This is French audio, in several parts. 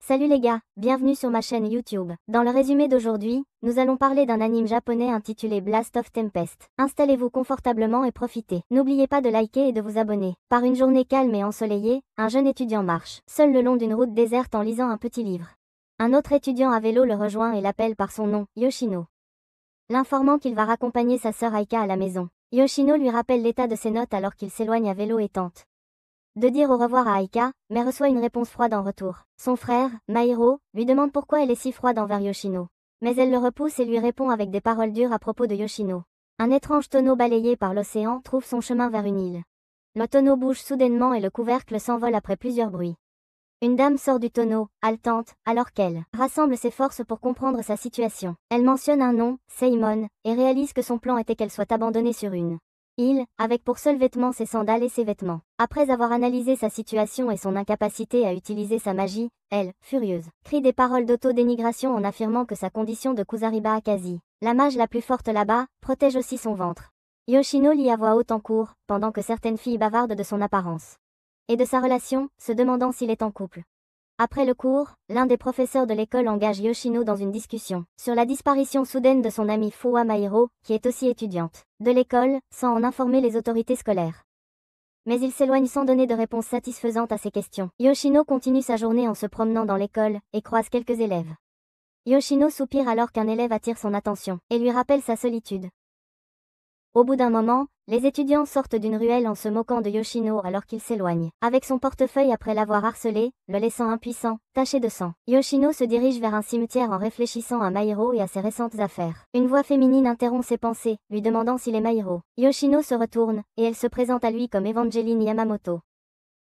Salut les gars, bienvenue sur ma chaîne YouTube. Dans le résumé d'aujourd'hui, nous allons parler d'un anime japonais intitulé Blast of Tempest. Installez-vous confortablement et profitez. N'oubliez pas de liker et de vous abonner. Par une journée calme et ensoleillée, un jeune étudiant marche, seul le long d'une route déserte en lisant un petit livre. Un autre étudiant à vélo le rejoint et l'appelle par son nom, Yoshino. L'informant qu'il va raccompagner sa sœur Aika à la maison. Yoshino lui rappelle l'état de ses notes alors qu'il s'éloigne à vélo et tente de dire au revoir à Aika, mais reçoit une réponse froide en retour. Son frère, Mairo, lui demande pourquoi elle est si froide envers Yoshino. Mais elle le repousse et lui répond avec des paroles dures à propos de Yoshino. Un étrange tonneau balayé par l'océan trouve son chemin vers une île. Le tonneau bouge soudainement et le couvercle s'envole après plusieurs bruits. Une dame sort du tonneau, haletante, alors qu'elle rassemble ses forces pour comprendre sa situation. Elle mentionne un nom, Seimon, et réalise que son plan était qu'elle soit abandonnée sur une île, avec pour seul vêtement ses sandales et ses vêtements. Après avoir analysé sa situation et son incapacité à utiliser sa magie, elle, furieuse, crie des paroles d'auto-dénigration en affirmant que sa condition de Kusariba Akazi, la mage la plus forte là-bas, protège aussi son ventre. Yoshino lit à voix haute en cours, pendant que certaines filles bavardent de son apparence et de sa relation, se demandant s'il est en couple. Après le cours, l'un des professeurs de l'école engage Yoshino dans une discussion sur la disparition soudaine de son amie Fuwa Mairo, qui est aussi étudiante de l'école, sans en informer les autorités scolaires. Mais il s'éloigne sans donner de réponse satisfaisante à ses questions. Yoshino continue sa journée en se promenant dans l'école, et croise quelques élèves. Yoshino soupire alors qu'un élève attire son attention, et lui rappelle sa solitude. Au bout d'un moment, les étudiants sortent d'une ruelle en se moquant de Yoshino alors qu'il s'éloigne, avec son portefeuille après l'avoir harcelé, le laissant impuissant, taché de sang. Yoshino se dirige vers un cimetière en réfléchissant à Mairo et à ses récentes affaires. Une voix féminine interrompt ses pensées, lui demandant s'il est Mairo. Yoshino se retourne, et elle se présente à lui comme Evangeline Yamamoto,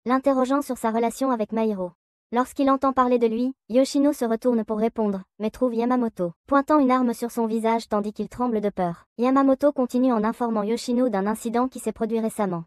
l'interrogeant sur sa relation avec Mairo. Lorsqu'il entend parler de lui, Yoshino se retourne pour répondre, mais trouve Yamamoto, pointant une arme sur son visage tandis qu'il tremble de peur. Yamamoto continue en informant Yoshino d'un incident qui s'est produit récemment.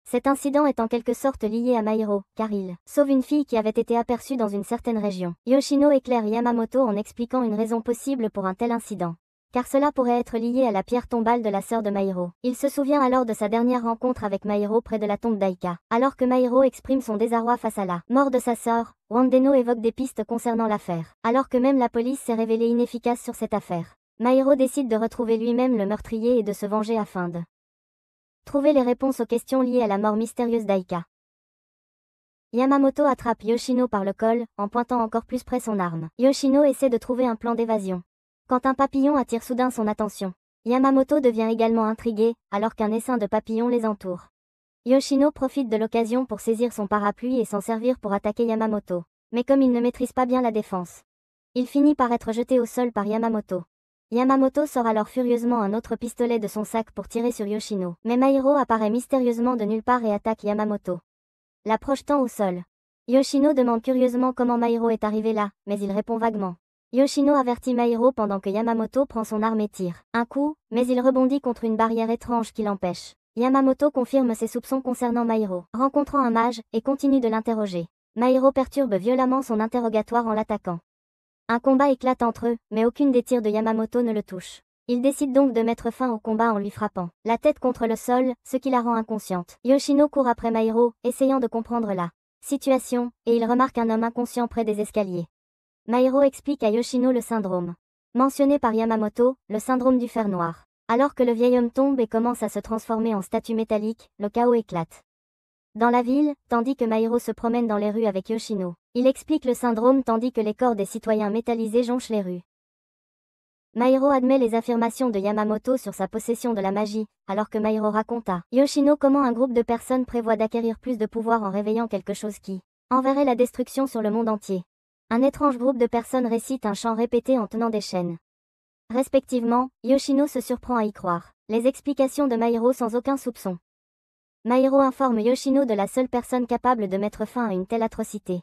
Cet incident est en quelque sorte lié à Mairo, car il sauve une fille qui avait été aperçue dans une certaine région. Yoshino éclaire Yamamoto en expliquant une raison possible pour un tel incident, car cela pourrait être lié à la pierre tombale de la sœur de Mairo. Il se souvient alors de sa dernière rencontre avec Mairo près de la tombe d'Aika. Alors que Mairo exprime son désarroi face à la mort de sa sœur, Wandeno évoque des pistes concernant l'affaire. Alors que même la police s'est révélée inefficace sur cette affaire, Mairo décide de retrouver lui-même le meurtrier et de se venger afin de trouver les réponses aux questions liées à la mort mystérieuse d'Aika. Yamamoto attrape Yoshino par le col, en pointant encore plus près son arme. Yoshino essaie de trouver un plan d'évasion, quand un papillon attire soudain son attention. Yamamoto devient également intrigué, alors qu'un essaim de papillons les entoure. Yoshino profite de l'occasion pour saisir son parapluie et s'en servir pour attaquer Yamamoto. Mais comme il ne maîtrise pas bien la défense, il finit par être jeté au sol par Yamamoto. Yamamoto sort alors furieusement un autre pistolet de son sac pour tirer sur Yoshino. Mais Mairo apparaît mystérieusement de nulle part et attaque Yamamoto, la projetant au sol. Yoshino demande curieusement comment Mairo est arrivé là, mais il répond vaguement. Yoshino avertit Mairo pendant que Yamamoto prend son arme et tire un coup, mais il rebondit contre une barrière étrange qui l'empêche. Yamamoto confirme ses soupçons concernant Mairo, rencontrant un mage, et continue de l'interroger. Mairo perturbe violemment son interrogatoire en l'attaquant. Un combat éclate entre eux, mais aucune des tirs de Yamamoto ne le touche. Il décide donc de mettre fin au combat en lui frappant la tête contre le sol, ce qui la rend inconsciente. Yoshino court après Mairo, essayant de comprendre la situation, et il remarque un homme inconscient près des escaliers. Mairo explique à Yoshino le syndrome mentionné par Yamamoto, le syndrome du fer noir. Alors que le vieil homme tombe et commence à se transformer en statue métallique, le chaos éclate dans la ville, tandis que Mairo se promène dans les rues avec Yoshino. Il explique le syndrome tandis que les corps des citoyens métallisés jonchent les rues. Mairo admet les affirmations de Yamamoto sur sa possession de la magie, alors que Mairo raconte à Yoshino comment un groupe de personnes prévoit d'acquérir plus de pouvoir en réveillant quelque chose qui enverrait la destruction sur le monde entier. Un étrange groupe de personnes récite un chant répété en tenant des chaînes. Respectivement, Yoshino se surprend à y croire les explications de Mairo sans aucun soupçon. Mairo informe Yoshino de la seule personne capable de mettre fin à une telle atrocité.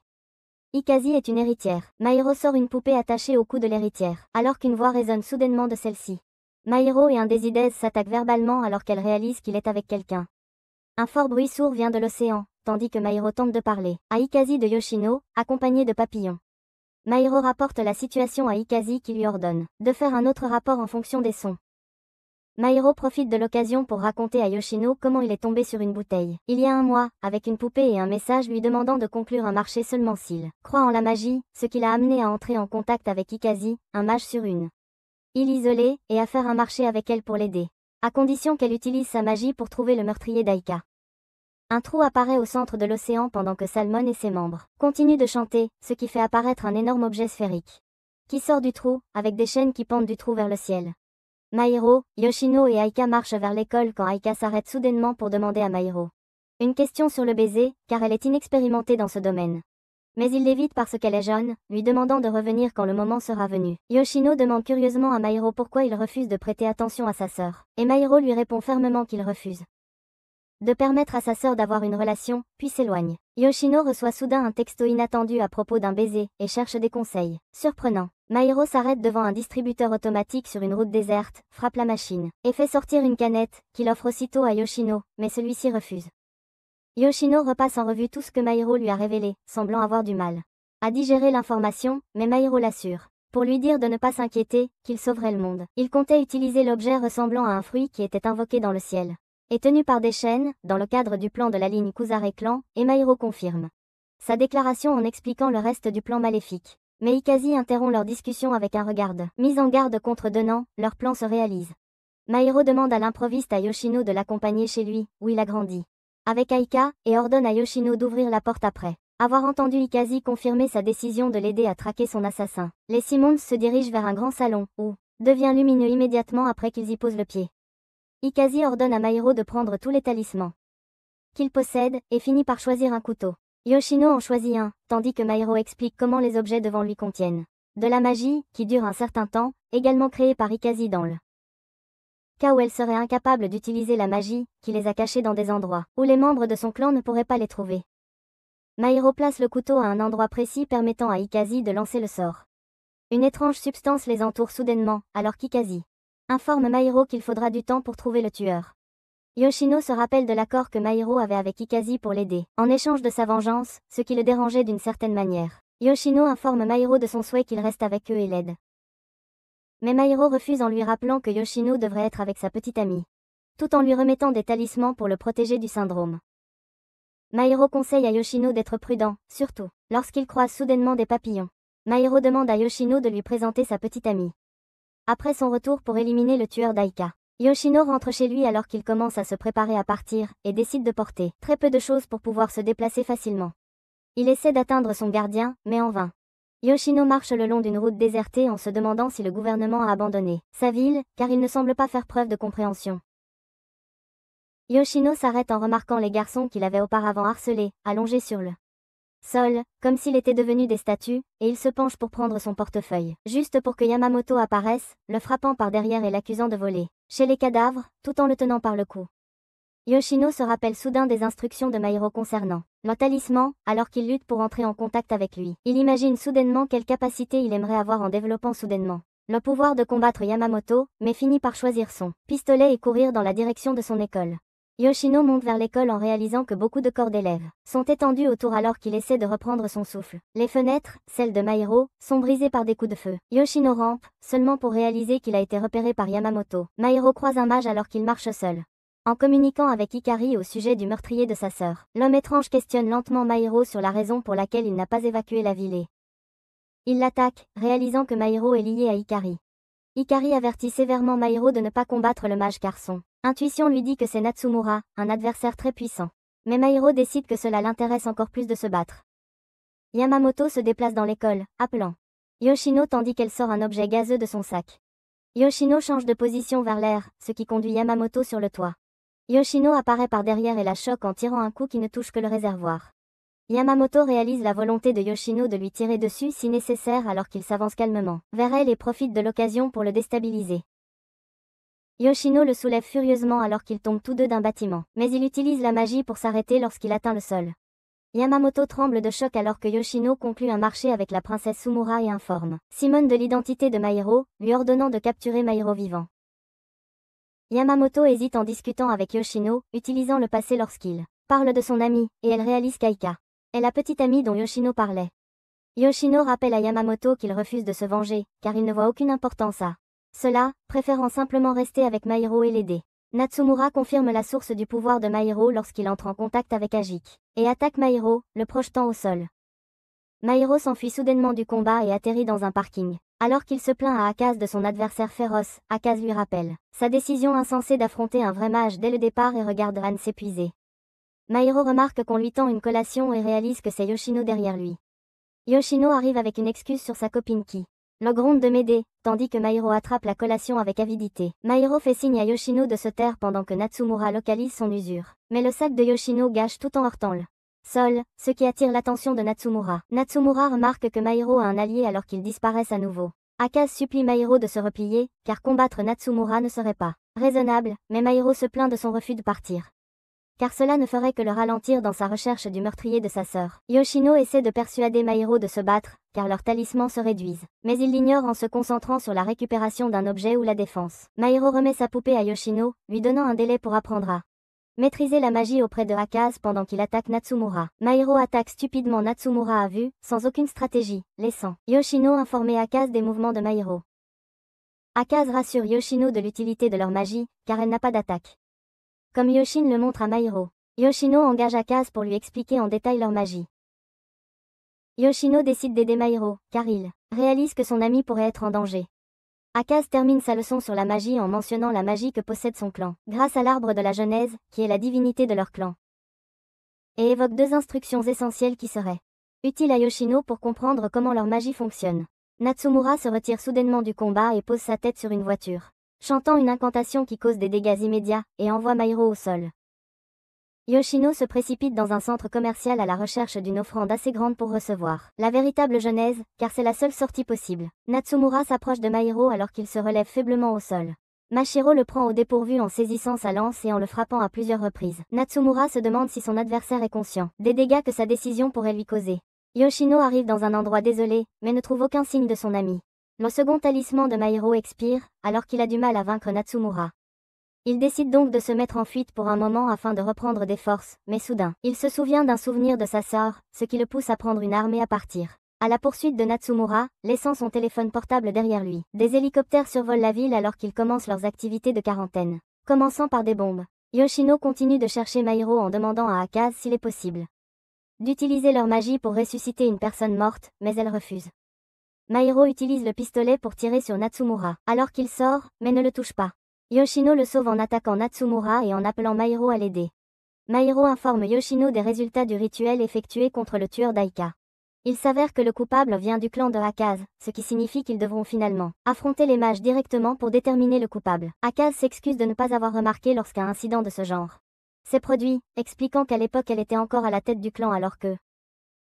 Ikazi est une héritière. Mairo sort une poupée attachée au cou de l'héritière, alors qu'une voix résonne soudainement de celle-ci. Mairo et un des idées s'attaquent verbalement alors qu'elle réalise qu'il est avec quelqu'un. Un fort bruit sourd vient de l'océan, tandis que Mairo tente de parler à Ikazi de Yoshino, accompagné de papillons. Mairo rapporte la situation à Ikazi qui lui ordonne de faire un autre rapport en fonction des sons. Mairo profite de l'occasion pour raconter à Yoshino comment il est tombé sur une bouteille. Il y a un mois, avec une poupée et un message lui demandant de conclure un marché seulement s'il croit en la magie, ce qui l'a amené à entrer en contact avec Ikazi, un mage sur une île isolée, et à faire un marché avec elle pour l'aider. À condition qu'elle utilise sa magie pour trouver le meurtrier d'Aika. Un trou apparaît au centre de l'océan pendant que Salmon et ses membres continuent de chanter, ce qui fait apparaître un énorme objet sphérique qui sort du trou, avec des chaînes qui pendent du trou vers le ciel. Mairo, Yoshino et Aika marchent vers l'école quand Aika s'arrête soudainement pour demander à Mairo une question sur le baiser, car elle est inexpérimentée dans ce domaine. Mais il l'évite parce qu'elle est jeune, lui demandant de revenir quand le moment sera venu. Yoshino demande curieusement à Mairo pourquoi il refuse de prêter attention à sa sœur, et Mairo lui répond fermement qu'il refuse de permettre à sa sœur d'avoir une relation, puis s'éloigne. Yoshino reçoit soudain un texto inattendu à propos d'un baiser, et cherche des conseils. Surprenant. Mairo s'arrête devant un distributeur automatique sur une route déserte, frappe la machine, et fait sortir une canette, qu'il offre aussitôt à Yoshino, mais celui-ci refuse. Yoshino repasse en revue tout ce que Mairo lui a révélé, semblant avoir du mal à digérer l'information, mais Mairo l'assure, pour lui dire de ne pas s'inquiéter, qu'il sauverait le monde. Il comptait utiliser l'objet ressemblant à un fruit qui était invoqué dans le ciel et tenu par des chaînes, dans le cadre du plan de la ligne Kuzare Clan, et Mairo confirme sa déclaration en expliquant le reste du plan maléfique. Mais Ikazi interrompt leur discussion avec un regard de mise en garde contre Denan, leur plan se réalise. Mairo demande à l'improviste à Yoshino de l'accompagner chez lui, où il a grandi avec Aika, et ordonne à Yoshino d'ouvrir la porte après avoir entendu Ikazi confirmer sa décision de l'aider à traquer son assassin. Les Simmons se dirigent vers un grand salon, où devient lumineux immédiatement après qu'ils y posent le pied. Ikazi ordonne à Mairo de prendre tous les talismans qu'il possède, et finit par choisir un couteau. Yoshino en choisit un, tandis que Mairo explique comment les objets devant lui contiennent de la magie, qui dure un certain temps, également créée par Ikazi dans le cas où elle serait incapable d'utiliser la magie, qui les a cachés dans des endroits où les membres de son clan ne pourraient pas les trouver. Mairo place le couteau à un endroit précis permettant à Ikazi de lancer le sort. Une étrange substance les entoure soudainement, alors qu'Ikazi informe Mairo qu'il faudra du temps pour trouver le tueur. Yoshino se rappelle de l'accord que Mairo avait avec Ikazi pour l'aider, en échange de sa vengeance, ce qui le dérangeait d'une certaine manière. Yoshino informe Mairo de son souhait qu'il reste avec eux et l'aide. Mais Mairo refuse en lui rappelant que Yoshino devrait être avec sa petite amie, tout en lui remettant des talismans pour le protéger du syndrome. Mairo conseille à Yoshino d'être prudent, surtout lorsqu'il croise soudainement des papillons. Mairo demande à Yoshino de lui présenter sa petite amie. Après son retour pour éliminer le tueur d'Aika, Yoshino rentre chez lui alors qu'il commence à se préparer à partir, et décide de porter très peu de choses pour pouvoir se déplacer facilement. Il essaie d'atteindre son gardien, mais en vain. Yoshino marche le long d'une route désertée en se demandant si le gouvernement a abandonné sa ville, car il ne semble pas faire preuve de compréhension. Yoshino s'arrête en remarquant les garçons qu'il avait auparavant harcelés, allongés sur le sol, comme s'il était devenu des statues, et il se penche pour prendre son portefeuille, juste pour que Yamamoto apparaisse, le frappant par derrière et l'accusant de voler chez les cadavres, tout en le tenant par le cou. Yoshino se rappelle soudain des instructions de Mairo concernant le talisman, alors qu'il lutte pour entrer en contact avec lui. Il imagine soudainement quelle capacité il aimerait avoir en développant soudainement le pouvoir de combattre Yamamoto, mais finit par choisir son pistolet et courir dans la direction de son école. Yoshino monte vers l'école en réalisant que beaucoup de corps d'élèves sont étendus autour alors qu'il essaie de reprendre son souffle. Les fenêtres, celles de Mairo, sont brisées par des coups de feu. Yoshino rampe, seulement pour réaliser qu'il a été repéré par Yamamoto. Mairo croise un mage alors qu'il marche seul. En communiquant avec Ikari au sujet du meurtrier de sa sœur, l'homme étrange questionne lentement Mairo sur la raison pour laquelle il n'a pas évacué la ville et il l'attaque, réalisant que Mairo est lié à Ikari. Ikari avertit sévèrement Mairo de ne pas combattre le mage car son intuition lui dit que c'est Natsumura, un adversaire très puissant. Mais Mairo décide que cela l'intéresse encore plus de se battre. Yamamoto se déplace dans l'école, appelant Yoshino tandis qu'elle sort un objet gazeux de son sac. Yoshino change de position vers l'air, ce qui conduit Yamamoto sur le toit. Yoshino apparaît par derrière et la choque en tirant un coup qui ne touche que le réservoir. Yamamoto réalise la volonté de Yoshino de lui tirer dessus si nécessaire alors qu'il s'avance calmement vers elle et profite de l'occasion pour le déstabiliser. Yoshino le soulève furieusement alors qu'ils tombent tous deux d'un bâtiment, mais il utilise la magie pour s'arrêter lorsqu'il atteint le sol. Yamamoto tremble de choc alors que Yoshino conclut un marché avec la princesse Sumura et informe Simone de l'identité de Mairo, lui ordonnant de capturer Mairo vivant. Yamamoto hésite en discutant avec Yoshino, utilisant le passé lorsqu'il parle de son amie, et elle réalise qu'Aika est la petite amie dont Yoshino parlait. Yoshino rappelle à Yamamoto qu'il refuse de se venger, car il ne voit aucune importance à Cela, préférant simplement rester avec Mairo et l'aider. Natsumura confirme la source du pouvoir de Mairo lorsqu'il entre en contact avec Ajik, et attaque Mairo, le projetant au sol. Mairo s'enfuit soudainement du combat et atterrit dans un parking. Alors qu'il se plaint à Akaze de son adversaire féroce, Akaze lui rappelle sa décision insensée d'affronter un vrai mage dès le départ et regarde Han s'épuiser. Mairo remarque qu'on lui tend une collation et réalise que c'est Yoshino derrière lui. Yoshino arrive avec une excuse sur sa copine qui le gronde de m'aider, tandis que Mairo attrape la collation avec avidité. Mairo fait signe à Yoshino de se taire pendant que Natsumura localise son usure. Mais le sac de Yoshino gâche tout en heurtant le sol, ce qui attire l'attention de Natsumura. Natsumura remarque que Mairo a un allié alors qu'ils disparaissent à nouveau. Akaze supplie Mairo de se replier, car combattre Natsumura ne serait pas raisonnable, mais Mairo se plaint de son refus de partir. Car cela ne ferait que le ralentir dans sa recherche du meurtrier de sa sœur. Yoshino essaie de persuader Mairo de se battre, car leurs talismans se réduisent. Mais il l'ignore en se concentrant sur la récupération d'un objet ou la défense. Mairo remet sa poupée à Yoshino, lui donnant un délai pour apprendre à maîtriser la magie auprès de Akaze pendant qu'il attaque Natsumura. Mairo attaque stupidement Natsumura à vue, sans aucune stratégie, laissant Yoshino informer Akaze des mouvements de Mairo. Akaze rassure Yoshino de l'utilité de leur magie, car elle n'a pas d'attaque. Comme Yoshin le montre à Mairo. Yoshino engage Akaze pour lui expliquer en détail leur magie. Yoshino décide d'aider Mairo, car il réalise que son ami pourrait être en danger. Akaze termine sa leçon sur la magie en mentionnant la magie que possède son clan, grâce à l'arbre de la Genèse, qui est la divinité de leur clan. Et évoque 2 instructions essentielles qui seraient utiles à Yoshino pour comprendre comment leur magie fonctionne. Natsumura se retire soudainement du combat et pose sa tête sur une voiture, chantant une incantation qui cause des dégâts immédiats, et envoie Mairo au sol. Yoshino se précipite dans un centre commercial à la recherche d'une offrande assez grande pour recevoir la véritable Genèse, car c'est la seule sortie possible. Natsumura s'approche de Mairo alors qu'il se relève faiblement au sol. Mashiro le prend au dépourvu en saisissant sa lance et en le frappant à plusieurs reprises. Natsumura se demande si son adversaire est conscient des dégâts que sa décision pourrait lui causer. Yoshino arrive dans un endroit désolé, mais ne trouve aucun signe de son ami. Le second talisman de Mairo expire, alors qu'il a du mal à vaincre Natsumura. Il décide donc de se mettre en fuite pour un moment afin de reprendre des forces, mais soudain, il se souvient d'un souvenir de sa sœur, ce qui le pousse à prendre une arme et à partir à la poursuite de Natsumura, laissant son téléphone portable derrière lui. Des hélicoptères survolent la ville alors qu'ils commencent leurs activités de quarantaine, commençant par des bombes. Yoshino continue de chercher Mairo en demandant à Akaze s'il est possible d'utiliser leur magie pour ressusciter une personne morte, mais elle refuse. Mairo utilise le pistolet pour tirer sur Natsumura, alors qu'il sort, mais ne le touche pas. Yoshino le sauve en attaquant Natsumura et en appelant Mairo à l'aider. Mairo informe Yoshino des résultats du rituel effectué contre le tueur d'Aika. Il s'avère que le coupable vient du clan de Akaze, ce qui signifie qu'ils devront finalement affronter les mages directement pour déterminer le coupable. Akaze s'excuse de ne pas avoir remarqué lorsqu'un incident de ce genre s'est produit, expliquant qu'à l'époque elle était encore à la tête du clan alors que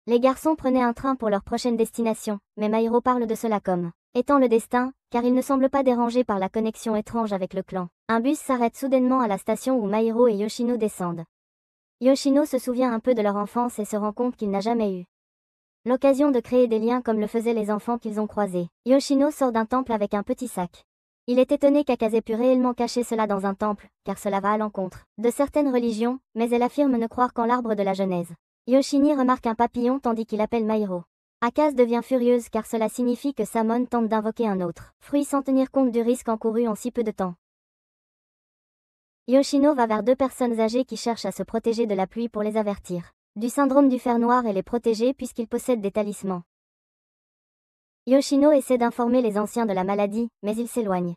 les garçons prenaient un train pour leur prochaine destination, mais Mairo parle de cela comme étant le destin, car il ne semble pas dérangé par la connexion étrange avec le clan. Un bus s'arrête soudainement à la station où Mairo et Yoshino descendent. Yoshino se souvient un peu de leur enfance et se rend compte qu'il n'a jamais eu l'occasion de créer des liens comme le faisaient les enfants qu'ils ont croisés. Yoshino sort d'un temple avec un petit sac. Il est étonné qu'Akaze ait pu réellement cacher cela dans un temple, car cela va à l'encontre de certaines religions, mais elle affirme ne croire qu'en l'arbre de la Genèse. Yoshini remarque un papillon tandis qu'il appelle Mairo. Akaze devient furieuse car cela signifie que Samon tente d'invoquer un autre fruit sans tenir compte du risque encouru en si peu de temps. Yoshino va vers 2 personnes âgées qui cherchent à se protéger de la pluie pour les avertir du syndrome du fer noir et les protéger puisqu'ils possèdent des talismans. Yoshino essaie d'informer les anciens de la maladie, mais ils s'éloignent,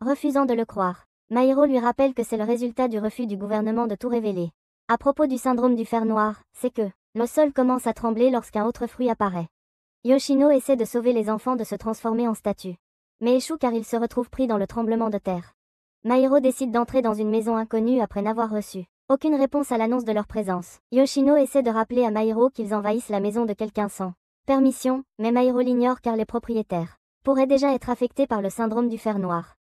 refusant de le croire. Mairo lui rappelle que c'est le résultat du refus du gouvernement de tout révéler. À propos du syndrome du fer noir, c'est que le sol commence à trembler lorsqu'un autre fruit apparaît. Yoshino essaie de sauver les enfants de se transformer en statues, mais échoue car il se retrouve pris dans le tremblement de terre. Mairo décide d'entrer dans une maison inconnue après n'avoir reçu aucune réponse à l'annonce de leur présence. Yoshino essaie de rappeler à Mairo qu'ils envahissent la maison de quelqu'un sans permission, mais Mairo l'ignore car les propriétaires pourraient déjà être affectés par le syndrome du fer noir.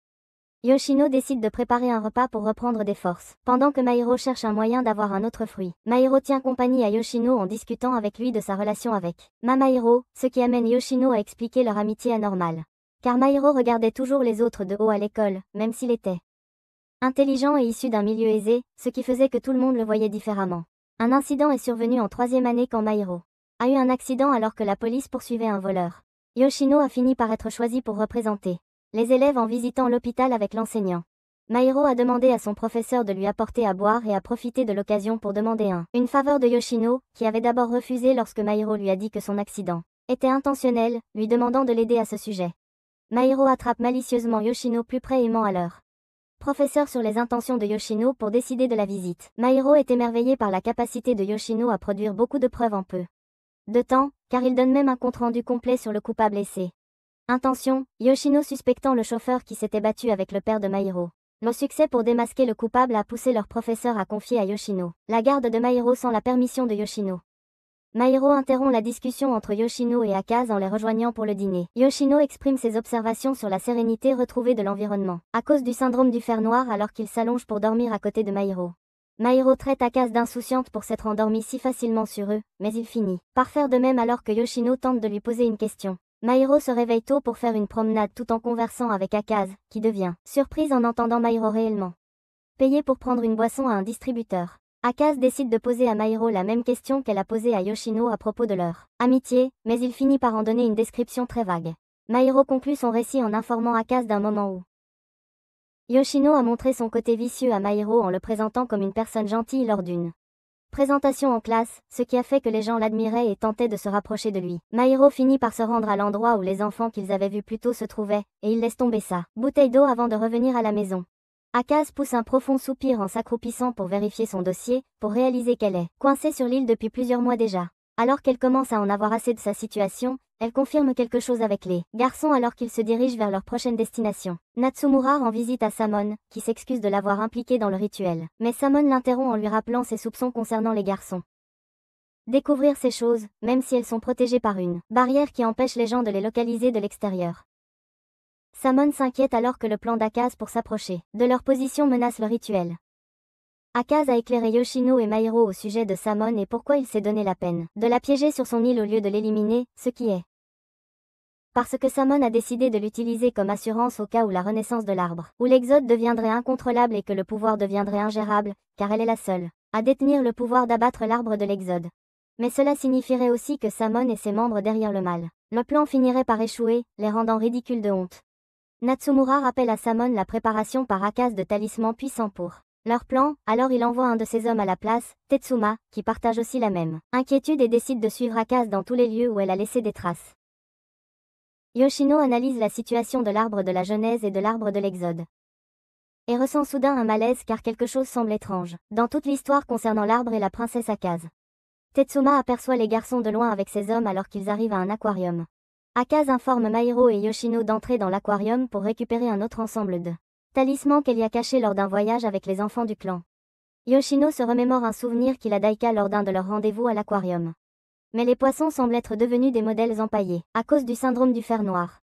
Yoshino décide de préparer un repas pour reprendre des forces, pendant que Mairo cherche un moyen d'avoir un autre fruit. Mairo tient compagnie à Yoshino en discutant avec lui de sa relation avec Mairo, ce qui amène Yoshino à expliquer leur amitié anormale. Car Mairo regardait toujours les autres de haut à l'école, même s'il était intelligent et issu d'un milieu aisé, ce qui faisait que tout le monde le voyait différemment. Un incident est survenu en 3e année quand Mairo a eu un accident alors que la police poursuivait un voleur. Yoshino a fini par être choisi pour représenter Les élèves en visitant l'hôpital avec l'enseignant. Mairo a demandé à son professeur de lui apporter à boire et a profité de l'occasion pour demander une faveur de Yoshino, qui avait d'abord refusé lorsque Mairo lui a dit que son accident était intentionnel, lui demandant de l'aider à ce sujet. Mairo attrape malicieusement Yoshino plus près aimant à l'heure. Professeur sur les intentions de Yoshino pour décider de la visite. Mairo est émerveillé par la capacité de Yoshino à produire beaucoup de preuves en peu de temps, car il donne même un compte-rendu complet sur le coupable essai. Intention, Yoshino suspectant le chauffeur qui s'était battu avec le père de Mairo. Le succès pour démasquer le coupable a poussé leur professeur à confier à Yoshino la garde de Mairo sans la permission de Yoshino. Mairo interrompt la discussion entre Yoshino et Akaze en les rejoignant pour le dîner. Yoshino exprime ses observations sur la sérénité retrouvée de l'environnement, à cause du syndrome du fer noir alors qu'il s'allonge pour dormir à côté de Mairo. Mairo traite Akaze d'insouciante pour s'être endormie si facilement sur eux, mais il finit par faire de même alors que Yoshino tente de lui poser une question. Mairo se réveille tôt pour faire une promenade tout en conversant avec Akaze, qui devient surprise en entendant Mairo réellement payer pour prendre une boisson à un distributeur. Akaze décide de poser à Mairo la même question qu'elle a posée à Yoshino à propos de leur amitié, mais il finit par en donner une description très vague. Mairo conclut son récit en informant Akaze d'un moment où Yoshino a montré son côté vicieux à Mairo en le présentant comme une personne gentille lors d'une présentation en classe, ce qui a fait que les gens l'admiraient et tentaient de se rapprocher de lui. Mairo finit par se rendre à l'endroit où les enfants qu'ils avaient vus plus tôt se trouvaient, et il laisse tomber sa bouteille d'eau avant de revenir à la maison. Akaze pousse un profond soupir en s'accroupissant pour vérifier son dossier, pour réaliser qu'elle est coincée sur l'île depuis plusieurs mois déjà. Alors qu'elle commence à en avoir assez de sa situation, elle confirme quelque chose avec les garçons alors qu'ils se dirigent vers leur prochaine destination. Natsumura rend visite à Samon, qui s'excuse de l'avoir impliqué dans le rituel. Mais Samon l'interrompt en lui rappelant ses soupçons concernant les garçons. Découvrir ces choses, même si elles sont protégées par une barrière qui empêche les gens de les localiser de l'extérieur. Samon s'inquiète alors que le plan d'Akaze pour s'approcher de leur position menace le rituel. Akaze a éclairé Yoshino et Mairo au sujet de Samon et pourquoi il s'est donné la peine de la piéger sur son île au lieu de l'éliminer, ce qui est parce que Samon a décidé de l'utiliser comme assurance au cas où la renaissance de l'arbre, où l'exode deviendrait incontrôlable et que le pouvoir deviendrait ingérable, car elle est la seule à détenir le pouvoir d'abattre l'arbre de l'exode. Mais cela signifierait aussi que Samon et ses membres derrière le mal. Le plan finirait par échouer, les rendant ridicules de honte. Natsumura rappelle à Samon la préparation par Akaze de talismans puissants pour leur plan, alors il envoie un de ses hommes à la place, Tetsuma, qui partage aussi la même inquiétude et décide de suivre Akaze dans tous les lieux où elle a laissé des traces. Yoshino analyse la situation de l'arbre de la Genèse et de l'arbre de l'Exode. Et ressent soudain un malaise car quelque chose semble étrange dans toute l'histoire concernant l'arbre et la princesse Akaze. Tetsuma aperçoit les garçons de loin avec ses hommes alors qu'ils arrivent à un aquarium. Akaze informe Mairo et Yoshino d'entrer dans l'aquarium pour récupérer un autre ensemble de talismans qu'elle y a caché lors d'un voyage avec les enfants du clan. Yoshino se remémore un souvenir qu'il a d'Aika lors d'un de leurs rendez-vous à l'aquarium. Mais les poissons semblent être devenus des modèles empaillés, à cause du syndrome du fer noir.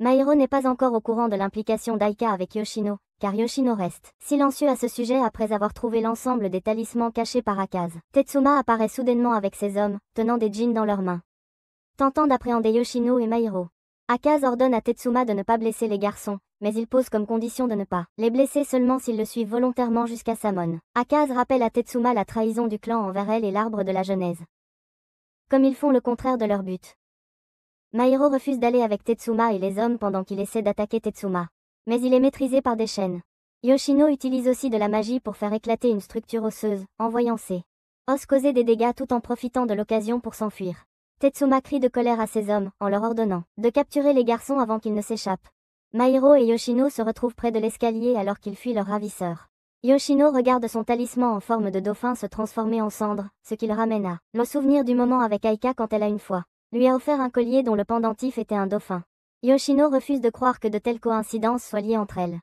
Mairo n'est pas encore au courant de l'implication d'Aika avec Yoshino, car Yoshino reste silencieux à ce sujet après avoir trouvé l'ensemble des talismans cachés par Akaze. Tetsuma apparaît soudainement avec ses hommes, tenant des djinns dans leurs mains, tentant d'appréhender Yoshino et Mairo. Akaze ordonne à Tetsuma de ne pas blesser les garçons, mais il pose comme condition de ne pas les blesser seulement s'ils le suivent volontairement jusqu'à Samon. Akaze rappelle à Tetsuma la trahison du clan envers elle et l'arbre de la Genèse. Comme ils font le contraire de leur but. Mairo refuse d'aller avec Tetsuma et les hommes pendant qu'il essaie d'attaquer Tetsuma. Mais il est maîtrisé par des chaînes. Yoshino utilise aussi de la magie pour faire éclater une structure osseuse, en voyant ses os causer des dégâts tout en profitant de l'occasion pour s'enfuir. Tetsuma crie de colère à ses hommes, en leur ordonnant de capturer les garçons avant qu'ils ne s'échappent. Mairo et Yoshino se retrouvent près de l'escalier alors qu'ils fuient leur ravisseur. Yoshino regarde son talisman en forme de dauphin se transformer en cendre, ce qui le ramène à le souvenir du moment avec Aika quand elle a une fois lui a offert un collier dont le pendentif était un dauphin. Yoshino refuse de croire que de telles coïncidences soient liées entre elles.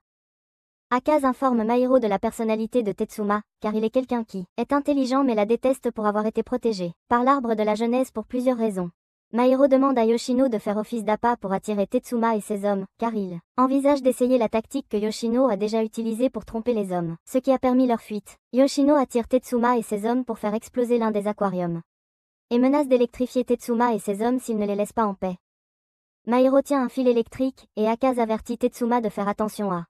Akaze informe Mairo de la personnalité de Tetsuma, car il est quelqu'un qui est intelligent mais la déteste pour avoir été protégé par l'arbre de la Genèse pour plusieurs raisons. Mairo demande à Yoshino de faire office d'appât pour attirer Tetsuma et ses hommes, car il envisage d'essayer la tactique que Yoshino a déjà utilisée pour tromper les hommes, ce qui a permis leur fuite. Yoshino attire Tetsuma et ses hommes pour faire exploser l'un des aquariums. Et menace d'électrifier Tetsuma et ses hommes s'ils ne les laissent pas en paix. Mairo tient un fil électrique, et Akaze avertit Tetsuma de faire attention à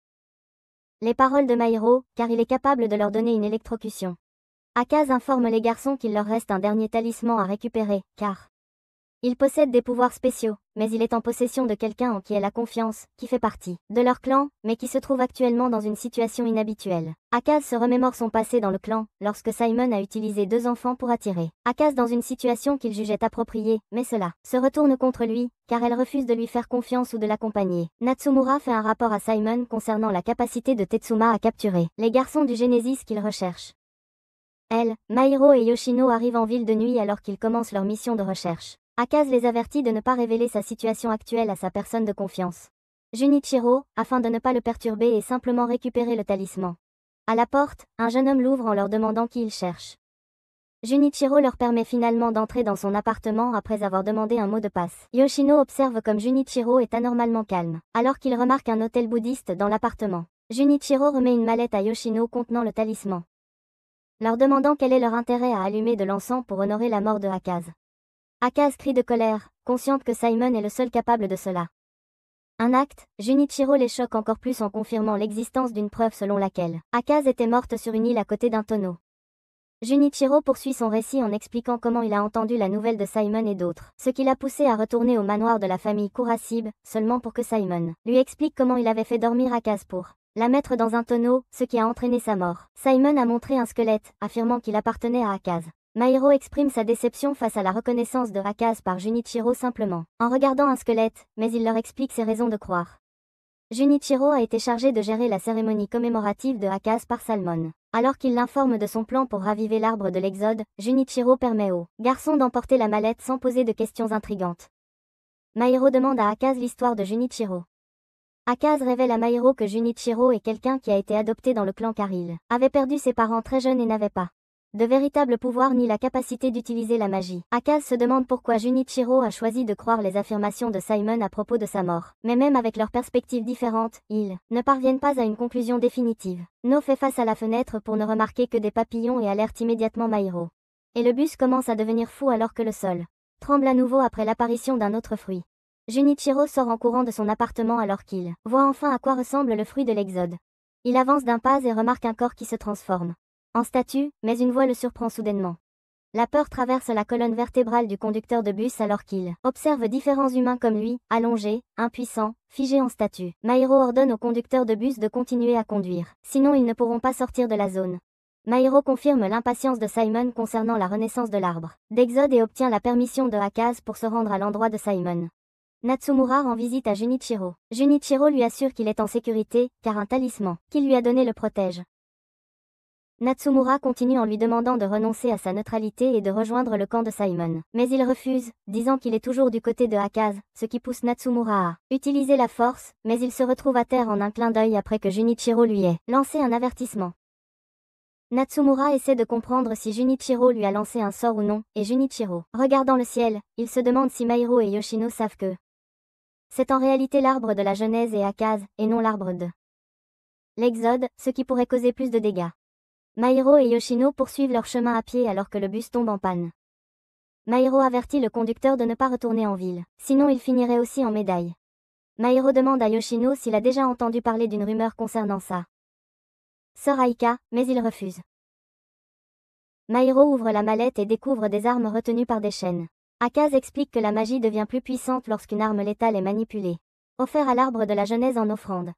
les paroles de Mairo, car il est capable de leur donner une électrocution. Akaze informe les garçons qu'il leur reste un dernier talisman à récupérer, car Il possède des pouvoirs spéciaux, mais il est en possession de quelqu'un en qui elle a confiance, qui fait partie de leur clan, mais qui se trouve actuellement dans une situation inhabituelle. Akaz se remémore son passé dans le clan, lorsque Simon a utilisé 2 enfants pour attirer Akaz dans une situation qu'il jugeait appropriée, mais cela se retourne contre lui, car elle refuse de lui faire confiance ou de l'accompagner. Natsumura fait un rapport à Simon concernant la capacité de Tetsuma à capturer les garçons du Genesis qu'il recherche. Elle, Mairo et Yoshino arrivent en ville de nuit alors qu'ils commencent leur mission de recherche. Akaz les avertit de ne pas révéler sa situation actuelle à sa personne de confiance. Junichiro, afin de ne pas le perturber et simplement récupérer le talisman. À la porte, un jeune homme l'ouvre en leur demandant qui il cherche. Junichiro leur permet finalement d'entrer dans son appartement après avoir demandé un mot de passe. Yoshino observe comme Junichiro est anormalement calme, alors qu'il remarque un hôtel bouddhiste dans l'appartement. Junichiro remet une mallette à Yoshino contenant le talisman, leur demandant quel est leur intérêt à allumer de l'encens pour honorer la mort de Akaz. Akaz crie de colère, consciente que Simon est le seul capable de cela. Un acte, Junichiro les choque encore plus en confirmant l'existence d'une preuve selon laquelle Akaz était morte sur une île à côté d'un tonneau. Junichiro poursuit son récit en expliquant comment il a entendu la nouvelle de Simon et d'autres, ce qui l'a poussé à retourner au manoir de la famille Kurashib, seulement pour que Simon lui explique comment il avait fait dormir Akaz pour la mettre dans un tonneau, ce qui a entraîné sa mort. Simon a montré un squelette, affirmant qu'il appartenait à Akaz. Mairo exprime sa déception face à la reconnaissance de Akaz par Junichiro simplement en regardant un squelette, mais il leur explique ses raisons de croire. Junichiro a été chargé de gérer la cérémonie commémorative de Akaz par Salmon. Alors qu'il l'informe de son plan pour raviver l'arbre de l'Exode, Junichiro permet au garçon d'emporter la mallette sans poser de questions intrigantes. Mairo demande à Akaz l'histoire de Junichiro. Akaz révèle à Mairo que Junichiro est quelqu'un qui a été adopté dans le clan car il avait perdu ses parents très jeunes et n'avait pas de véritable pouvoir ni la capacité d'utiliser la magie. Akaz se demande pourquoi Junichiro a choisi de croire les affirmations de Simon à propos de sa mort. Mais même avec leurs perspectives différentes, ils ne parviennent pas à une conclusion définitive. No fait face à la fenêtre pour ne remarquer que des papillons et alerte immédiatement Mairo. Et le bus commence à devenir fou alors que le sol tremble à nouveau après l'apparition d'un autre fruit. Junichiro sort en courant de son appartement alors qu'il voit enfin à quoi ressemble le fruit de l'Exode. Il avance d'un pas et remarque un corps qui se transforme en statue, mais une voix le surprend soudainement. La peur traverse la colonne vertébrale du conducteur de bus alors qu'il observe différents humains comme lui, allongés, impuissants, figés en statue. Mairo ordonne au conducteur de bus de continuer à conduire, sinon ils ne pourront pas sortir de la zone. Mairo confirme l'impatience de Simon concernant la renaissance de l'arbre d'Exode et obtient la permission de Akaz pour se rendre à l'endroit de Simon. Natsumura rend visite à Junichiro. Junichiro lui assure qu'il est en sécurité, car un talisman qu'il lui a donné le protège. Natsumura continue en lui demandant de renoncer à sa neutralité et de rejoindre le camp de Simon. Mais il refuse, disant qu'il est toujours du côté de Akaz, ce qui pousse Natsumura à utiliser la force, mais il se retrouve à terre en un clin d'œil après que Junichiro lui ait lancé un avertissement. Natsumura essaie de comprendre si Junichiro lui a lancé un sort ou non, et Junichiro, regardant le ciel, il se demande si Mairo et Yoshino savent que c'est en réalité l'arbre de la Genèse et Akaz, et non l'arbre de l'Exode, ce qui pourrait causer plus de dégâts. Mairo et Yoshino poursuivent leur chemin à pied alors que le bus tombe en panne. Mairo avertit le conducteur de ne pas retourner en ville, sinon il finirait aussi en médaille. Mairo demande à Yoshino s'il a déjà entendu parler d'une rumeur concernant sa sœur Aika, mais il refuse. Mairo ouvre la mallette et découvre des armes retenues par des chaînes. Akaz explique que la magie devient plus puissante lorsqu'une arme létale est manipulée. Offert à l'arbre de la Genèse en offrande.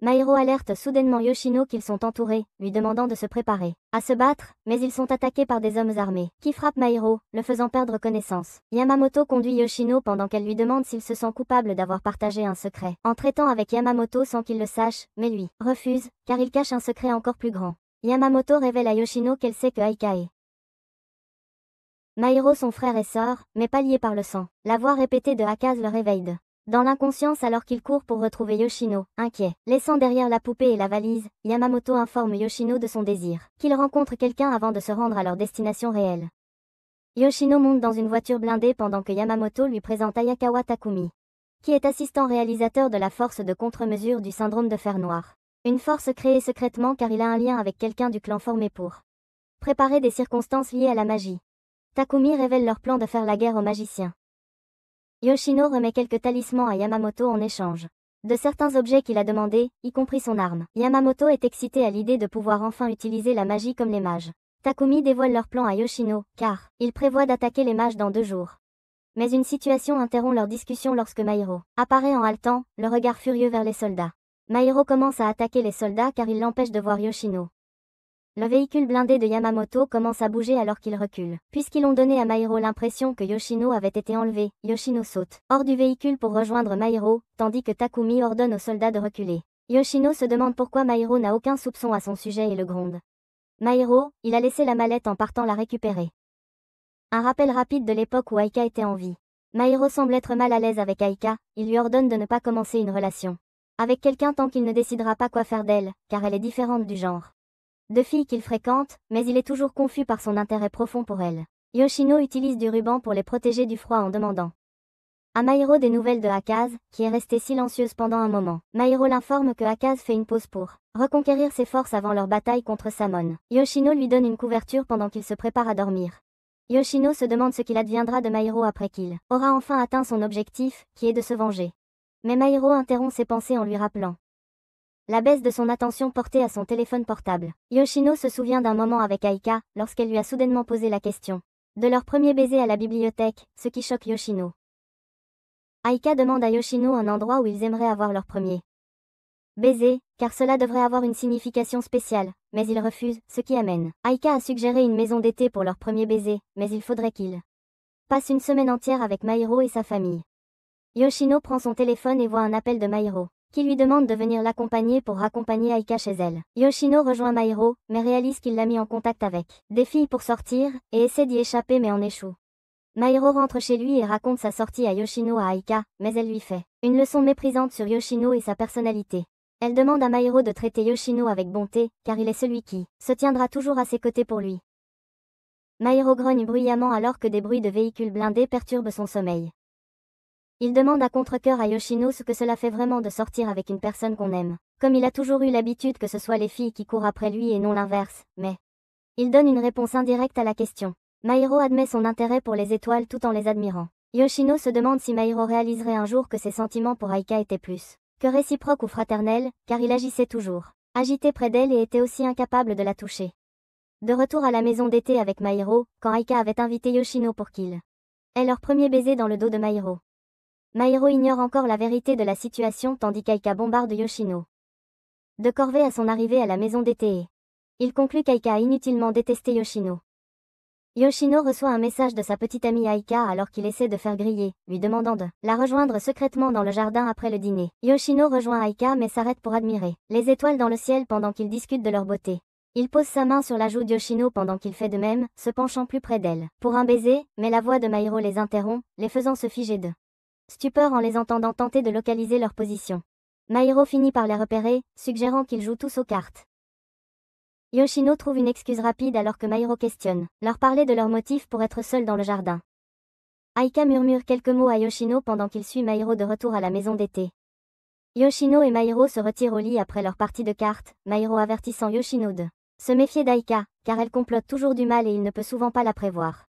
Mairo alerte soudainement Yoshino qu'ils sont entourés, lui demandant de se préparer à se battre, mais ils sont attaqués par des hommes armés, qui frappent Mairo, le faisant perdre connaissance. Yamamoto conduit Yoshino pendant qu'elle lui demande s'il se sent coupable d'avoir partagé un secret, en traitant avec Yamamoto sans qu'il le sache, mais lui refuse, car il cache un secret encore plus grand. Yamamoto révèle à Yoshino qu'elle sait que Aika est Mairo son frère et sœur, mais pas liés par le sang. La voix répétée de Akaz le réveille dans l'inconscience alors qu'il court pour retrouver Yoshino, inquiet. Laissant derrière la poupée et la valise, Yamamoto informe Yoshino de son désir, qu'il rencontre quelqu'un avant de se rendre à leur destination réelle. Yoshino monte dans une voiture blindée pendant que Yamamoto lui présente Ayakawa Takumi, qui est assistant réalisateur de la force de contre-mesure du syndrome de fer noir. Une force créée secrètement car il a un lien avec quelqu'un du clan formé pour préparer des circonstances liées à la magie. Takumi révèle leur plan de faire la guerre aux magiciens. Yoshino remet quelques talismans à Yamamoto en échange de certains objets qu'il a demandés, y compris son arme. Yamamoto est excité à l'idée de pouvoir enfin utiliser la magie comme les mages. Takumi dévoile leur plan à Yoshino, car il prévoit d'attaquer les mages dans 2 jours. Mais une situation interrompt leur discussion lorsque Mairo apparaît en haletant, le regard furieux vers les soldats. Mairo commence à attaquer les soldats car il l'empêche de voir Yoshino. Le véhicule blindé de Yamamoto commence à bouger alors qu'il recule. Puisqu'ils ont donné à Mairo l'impression que Yoshino avait été enlevé, Yoshino saute hors du véhicule pour rejoindre Mairo, tandis que Takumi ordonne aux soldats de reculer. Yoshino se demande pourquoi Mairo n'a aucun soupçon à son sujet et le gronde. Mairo, il a laissé la mallette en partant la récupérer. Un rappel rapide de l'époque où Aika était en vie. Mairo semble être mal à l'aise avec Aika, il lui ordonne de ne pas commencer une relation avec quelqu'un tant qu'il ne décidera pas quoi faire d'elle, car elle est différente du genre de fille qu'il fréquente, mais il est toujours confus par son intérêt profond pour elle. Yoshino utilise du ruban pour les protéger du froid en demandant à Mairo des nouvelles de Akaze, qui est restée silencieuse pendant un moment. Mairo l'informe que Akaze fait une pause pour reconquérir ses forces avant leur bataille contre Samon. Yoshino lui donne une couverture pendant qu'il se prépare à dormir. Yoshino se demande ce qu'il adviendra de Mairo après qu'il aura enfin atteint son objectif, qui est de se venger. Mais Mairo interrompt ses pensées en lui rappelant la baisse de son attention portée à son téléphone portable. Yoshino se souvient d'un moment avec Aika, lorsqu'elle lui a soudainement posé la question de leur premier baiser à la bibliothèque, ce qui choque Yoshino. Aika demande à Yoshino un endroit où ils aimeraient avoir leur premier baiser, car cela devrait avoir une signification spéciale, mais il refuse, ce qui amène Aika à suggérer une maison d'été pour leur premier baiser, mais il faudrait qu'il passe une semaine entière avec Mairo et sa famille. Yoshino prend son téléphone et voit un appel de Mairo, qui lui demande de venir l'accompagner pour raccompagner Aika chez elle. Yoshino rejoint Mairo, mais réalise qu'il l'a mis en contact avec des filles pour sortir, et essaie d'y échapper mais en échoue. Mairo rentre chez lui et raconte sa sortie à Yoshino à Aika, mais elle lui fait une leçon méprisante sur Yoshino et sa personnalité. Elle demande à Mairo de traiter Yoshino avec bonté, car il est celui qui se tiendra toujours à ses côtés pour lui. Mairo grogne bruyamment alors que des bruits de véhicules blindés perturbent son sommeil. Il demande à contre-cœur à Yoshino ce que cela fait vraiment de sortir avec une personne qu'on aime. Comme il a toujours eu l'habitude que ce soit les filles qui courent après lui et non l'inverse, mais il donne une réponse indirecte à la question. Mairo admet son intérêt pour les étoiles tout en les admirant. Yoshino se demande si Mairo réaliserait un jour que ses sentiments pour Aika étaient plus que réciproques ou fraternels, car il agissait toujours agité près d'elle et était aussi incapable de la toucher. De retour à la maison d'été avec Mairo, quand Aika avait invité Yoshino pour qu'il ait leur premier baiser dans le dos de Mairo. Mairo ignore encore la vérité de la situation tandis qu'Aika bombarde Yoshino de corvée à son arrivée à la maison d'été et il conclut qu'Aika a inutilement détesté Yoshino. Yoshino reçoit un message de sa petite amie Aika alors qu'il essaie de faire griller, lui demandant de la rejoindre secrètement dans le jardin après le dîner. Yoshino rejoint Aika mais s'arrête pour admirer les étoiles dans le ciel pendant qu'ils discutent de leur beauté. Il pose sa main sur la joue de Yoshino pendant qu'il fait de même, se penchant plus près d'elle pour un baiser, mais la voix de Mairo les interrompt, les faisant se figer de stupeur en les entendant tenter de localiser leur position. Mairo finit par les repérer, suggérant qu'ils jouent tous aux cartes. Yoshino trouve une excuse rapide alors que Mairo questionne, leur parler de leur motif pour être seul dans le jardin. Aika murmure quelques mots à Yoshino pendant qu'il suit Mairo de retour à la maison d'été. Yoshino et Mairo se retirent au lit après leur partie de cartes, Mairo avertissant Yoshino de se méfier d'Aika, car elle complote toujours du mal et il ne peut souvent pas la prévoir.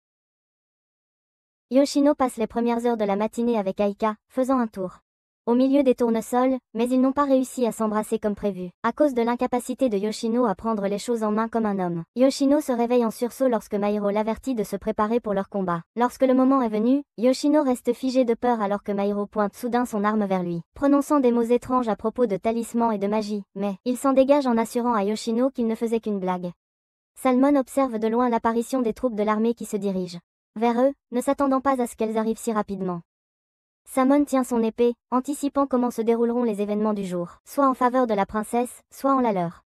Yoshino passe les premières heures de la matinée avec Aika, faisant un tour au milieu des tournesols, mais ils n'ont pas réussi à s'embrasser comme prévu, à cause de l'incapacité de Yoshino à prendre les choses en main comme un homme. Yoshino se réveille en sursaut lorsque Mairo l'avertit de se préparer pour leur combat. Lorsque le moment est venu, Yoshino reste figé de peur alors que Mairo pointe soudain son arme vers lui, prononçant des mots étranges à propos de talismans et de magie, mais il s'en dégage en assurant à Yoshino qu'il ne faisait qu'une blague. Salmon observe de loin l'apparition des troupes de l'armée qui se dirigent vers eux, ne s'attendant pas à ce qu'elles arrivent si rapidement. Samon tient son épée, anticipant comment se dérouleront les événements du jour, soit en faveur de la princesse, soit en la leur.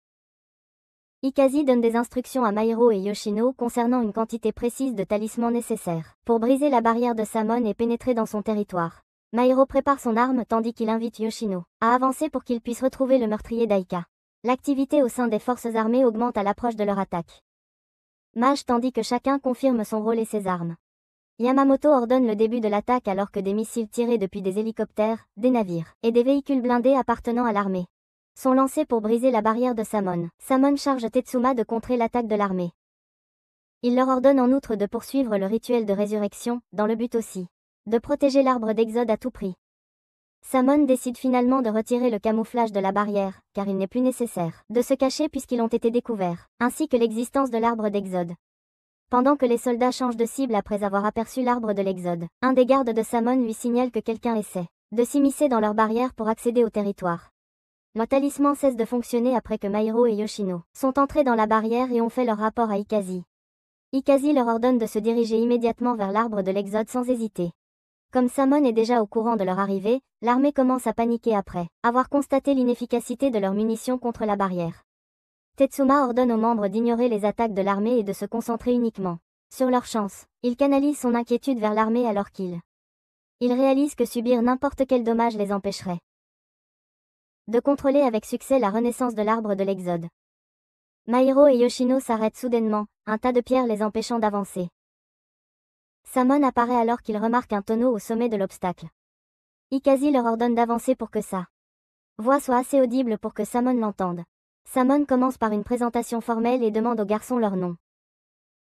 Ikazi donne des instructions à Mairo et Yoshino concernant une quantité précise de talismans nécessaires pour briser la barrière de Samon et pénétrer dans son territoire. Mairo prépare son arme tandis qu'il invite Yoshino à avancer pour qu'il puisse retrouver le meurtrier d'Aika. L'activité au sein des forces armées augmente à l'approche de leur attaque. Mage tandis que chacun confirme son rôle et ses armes. Yamamoto ordonne le début de l'attaque alors que des missiles tirés depuis des hélicoptères, des navires et des véhicules blindés appartenant à l'armée sont lancés pour briser la barrière de Samon. Samon charge Tetsuma de contrer l'attaque de l'armée. Il leur ordonne en outre de poursuivre le rituel de résurrection, dans le but aussi de protéger l'arbre d'Exode à tout prix. Samon décide finalement de retirer le camouflage de la barrière, car il n'est plus nécessaire de se cacher puisqu'ils ont été découverts, ainsi que l'existence de l'arbre d'Exode. Pendant que les soldats changent de cible après avoir aperçu l'arbre de l'Exode, un des gardes de Samon lui signale que quelqu'un essaie de s'immiscer dans leur barrière pour accéder au territoire. Le talisman cesse de fonctionner après que Mairo et Yoshino sont entrés dans la barrière et ont fait leur rapport à Ikazi. Ikazi leur ordonne de se diriger immédiatement vers l'arbre de l'Exode sans hésiter. Comme Samon est déjà au courant de leur arrivée, l'armée commence à paniquer après avoir constaté l'inefficacité de leurs munitions contre la barrière. Tetsuma ordonne aux membres d'ignorer les attaques de l'armée et de se concentrer uniquement sur leur chance. Il canalise son inquiétude vers l'armée alors qu'il réalise que subir n'importe quel dommage les empêcherait de contrôler avec succès la renaissance de l'arbre de l'Exode. Mairo et Yoshino s'arrêtent soudainement, un tas de pierres les empêchant d'avancer. Samon apparaît alors qu'il remarque un tonneau au sommet de l'obstacle. Ikazi leur ordonne d'avancer pour que sa voix soit assez audible pour que Samon l'entende. Samon commence par une présentation formelle et demande aux garçons leur nom.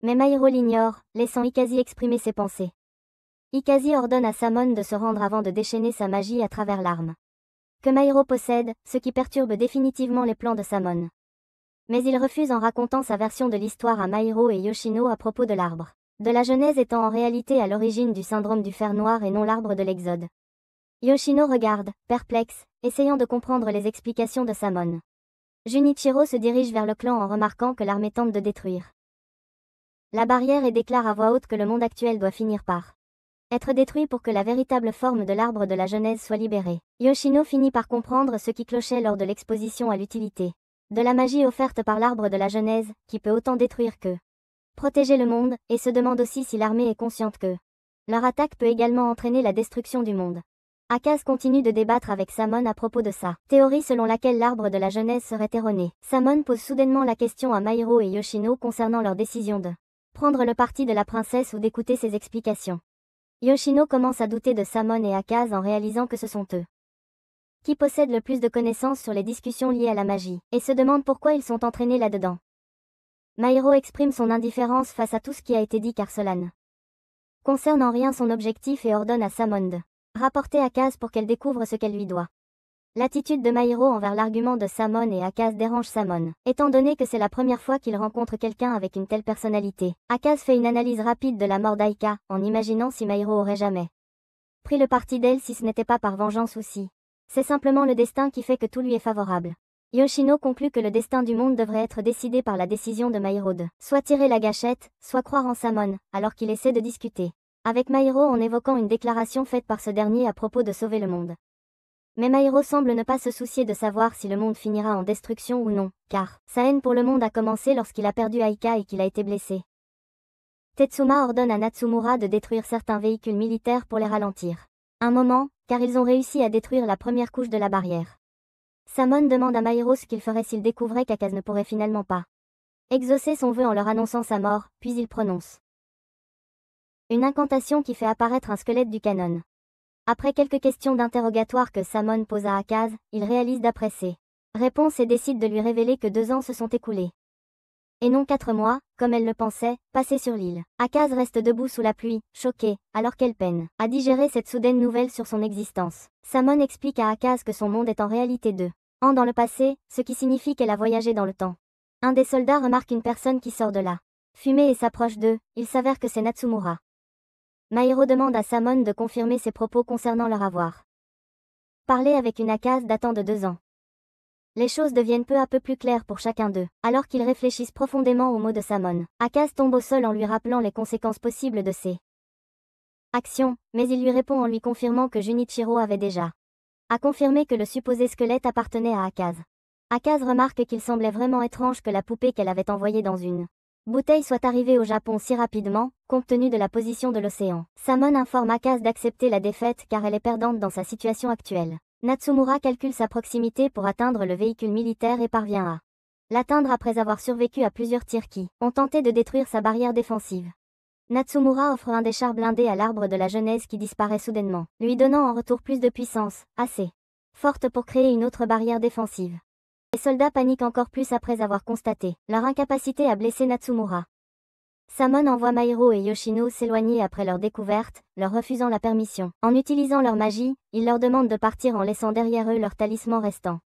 Mais Mairo l'ignore, laissant Ikazi exprimer ses pensées. Ikazi ordonne à Samon de se rendre avant de déchaîner sa magie à travers l'arme que Mairo possède, ce qui perturbe définitivement les plans de Samon. Mais il refuse en racontant sa version de l'histoire à Mairo et Yoshino à propos de l'arbre de la Genèse étant en réalité à l'origine du syndrome du fer noir et non l'arbre de l'Exode. Yoshino regarde, perplexe, essayant de comprendre les explications de Samon. Junichiro se dirige vers le clan en remarquant que l'armée tente de détruire la barrière et déclare à voix haute que le monde actuel doit finir par être détruit pour que la véritable forme de l'arbre de la Genèse soit libérée. Yoshino finit par comprendre ce qui clochait lors de l'exposition à l'utilité de la magie offerte par l'arbre de la Genèse, qui peut autant détruire que protéger le monde, et se demande aussi si l'armée est consciente que leur attaque peut également entraîner la destruction du monde. Akaze continue de débattre avec Samon à propos de sa théorie selon laquelle l'arbre de la Genèse serait erroné. Samon pose soudainement la question à Mairo et Yoshino concernant leur décision de prendre le parti de la princesse ou d'écouter ses explications. Yoshino commence à douter de Samon et Akaze en réalisant que ce sont eux qui possèdent le plus de connaissances sur les discussions liées à la magie, et se demande pourquoi ils sont entraînés là-dedans. Mairo exprime son indifférence face à tout ce qui a été dit car cela ne concerne en rien son objectif et ordonne à Samon de rapporter Akaze pour qu'elle découvre ce qu'elle lui doit. L'attitude de Mairo envers l'argument de Samon et Akaze dérange Samon, étant donné que c'est la première fois qu'il rencontre quelqu'un avec une telle personnalité. Akaze fait une analyse rapide de la mort d'Aika, en imaginant si Mairo aurait jamais pris le parti d'elle si ce n'était pas par vengeance ou si c'est simplement le destin qui fait que tout lui est favorable. Yoshino conclut que le destin du monde devrait être décidé par la décision de Mairo de soit tirer la gâchette, soit croire en Samon, alors qu'il essaie de discuter avec Mairo en évoquant une déclaration faite par ce dernier à propos de sauver le monde. Mais Mairo semble ne pas se soucier de savoir si le monde finira en destruction ou non, car sa haine pour le monde a commencé lorsqu'il a perdu Aika et qu'il a été blessé. Tetsuma ordonne à Natsumura de détruire certains véhicules militaires pour les ralentir. Un moment, car ils ont réussi à détruire la première couche de la barrière. Samon demande à Mairo ce qu'il ferait s'il découvrait qu'Akaze ne pourrait finalement pas exaucer son vœu en leur annonçant sa mort, puis il prononce une incantation qui fait apparaître un squelette du canon. Après quelques questions d'interrogatoire que Samon pose à Akaze, il réalise d'après ses réponses et décide de lui révéler que 2 ans se sont écoulés. Et non 4 mois, comme elle le pensait, passés sur l'île. Akaze reste debout sous la pluie, choquée, alors qu'elle peine à digérer cette soudaine nouvelle sur son existence. Samon explique à Akaze que son monde est en réalité 2 ans dans le passé, ce qui signifie qu'elle a voyagé dans le temps. Un des soldats remarque une personne qui sort de la fumée et s'approche d'eux, il s'avère que c'est Natsumura. Mairo demande à Samon de confirmer ses propos concernant leur avoir parlé avec une Akaze datant de 2 ans. Les choses deviennent peu à peu plus claires pour chacun d'eux, alors qu'ils réfléchissent profondément aux mots de Samon. Akaze tombe au sol en lui rappelant les conséquences possibles de ses actions, mais il lui répond en lui confirmant que Junichiro avait déjà confirmé que le supposé squelette appartenait à Akaze. Akaze remarque qu'il semblait vraiment étrange que la poupée qu'elle avait envoyée dans une bouteille soit arrivée au Japon si rapidement, compte tenu de la position de l'océan. Samon informe Akaze d'accepter la défaite car elle est perdante dans sa situation actuelle. Natsumura calcule sa proximité pour atteindre le véhicule militaire et parvient à l'atteindre après avoir survécu à plusieurs tirs qui ont tenté de détruire sa barrière défensive. Natsumura offre un des chars blindés à l'arbre de la Genèse qui disparaît soudainement, lui donnant en retour plus de puissance, assez forte pour créer une autre barrière défensive. Les soldats paniquent encore plus après avoir constaté leur incapacité à blesser Natsumura. Samon envoie Mairo et Yoshino s'éloigner après leur découverte, leur refusant la permission. En utilisant leur magie, il leur demande de partir en laissant derrière eux leur talisman restant.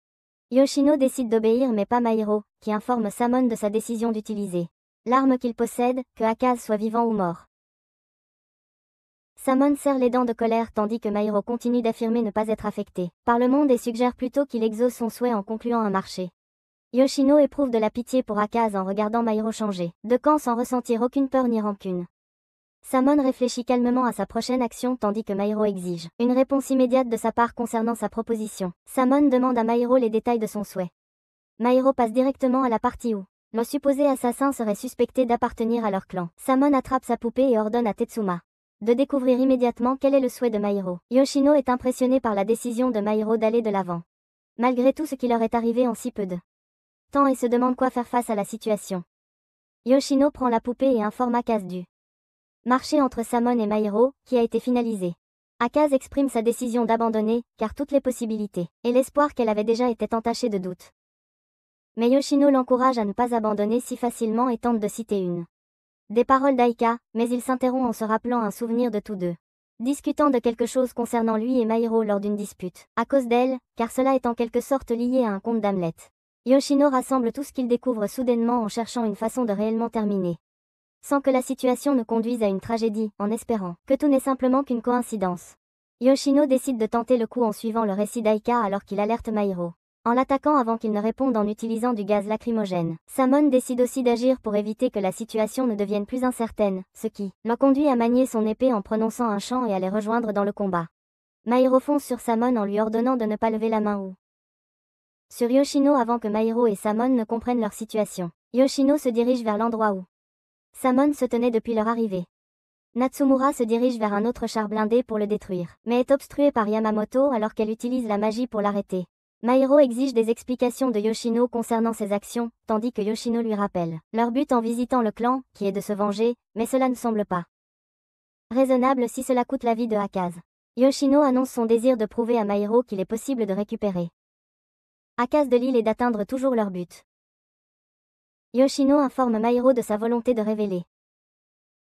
Yoshino décide d'obéir mais pas Mairo, qui informe Samon de sa décision d'utiliser l'arme qu'il possède, que Akaze soit vivant ou mort. Samon serre les dents de colère tandis que Mairo continue d'affirmer ne pas être affecté par le monde et suggère plutôt qu'il exauce son souhait en concluant un marché. Yoshino éprouve de la pitié pour Akaze en regardant Mairo changer de camp sans ressentir aucune peur ni rancune. Samon réfléchit calmement à sa prochaine action tandis que Mairo exige une réponse immédiate de sa part concernant sa proposition. Samon demande à Mairo les détails de son souhait. Mairo passe directement à la partie où le supposé assassin serait suspecté d'appartenir à leur clan. Samon attrape sa poupée et ordonne à Tetsuma de découvrir immédiatement quel est le souhait de Mairo. Yoshino est impressionné par la décision de Mairo d'aller de l'avant, malgré tout ce qui leur est arrivé en si peu de temps et se demande quoi faire face à la situation. Yoshino prend la poupée et informe Akaze du marché entre Samon et Mairo, qui a été finalisé. Akaze exprime sa décision d'abandonner, car toutes les possibilités et l'espoir qu'elle avait déjà étaient entachées de doute. Mais Yoshino l'encourage à ne pas abandonner si facilement et tente de citer une des paroles d'Aika, mais il s'interrompt en se rappelant un souvenir de tous deux, discutant de quelque chose concernant lui et Mairo lors d'une dispute, à cause d'elle, car cela est en quelque sorte lié à un conte d'Hamlet. Yoshino rassemble tout ce qu'il découvre soudainement en cherchant une façon de réellement terminer, sans que la situation ne conduise à une tragédie, en espérant que tout n'est simplement qu'une coïncidence. Yoshino décide de tenter le coup en suivant le récit d'Aika alors qu'il alerte Mairo, en l'attaquant avant qu'il ne réponde en utilisant du gaz lacrymogène. Samon décide aussi d'agir pour éviter que la situation ne devienne plus incertaine, ce qui le conduit à manier son épée en prononçant un chant et à les rejoindre dans le combat. Mairo fonce sur Samon en lui ordonnant de ne pas lever la main ou sur Yoshino avant que Mairo et Samon ne comprennent leur situation. Yoshino se dirige vers l'endroit où Samon se tenait depuis leur arrivée. Natsumura se dirige vers un autre char blindé pour le détruire, mais est obstrué par Yamamoto alors qu'elle utilise la magie pour l'arrêter. Mairo exige des explications de Yoshino concernant ses actions, tandis que Yoshino lui rappelle leur but en visitant le clan, qui est de se venger, mais cela ne semble pas raisonnable si cela coûte la vie de Akaze. Yoshino annonce son désir de prouver à Mairo qu'il est possible de récupérer Akaze de l'île et d'atteindre toujours leur but. Yoshino informe Mairo de sa volonté de révéler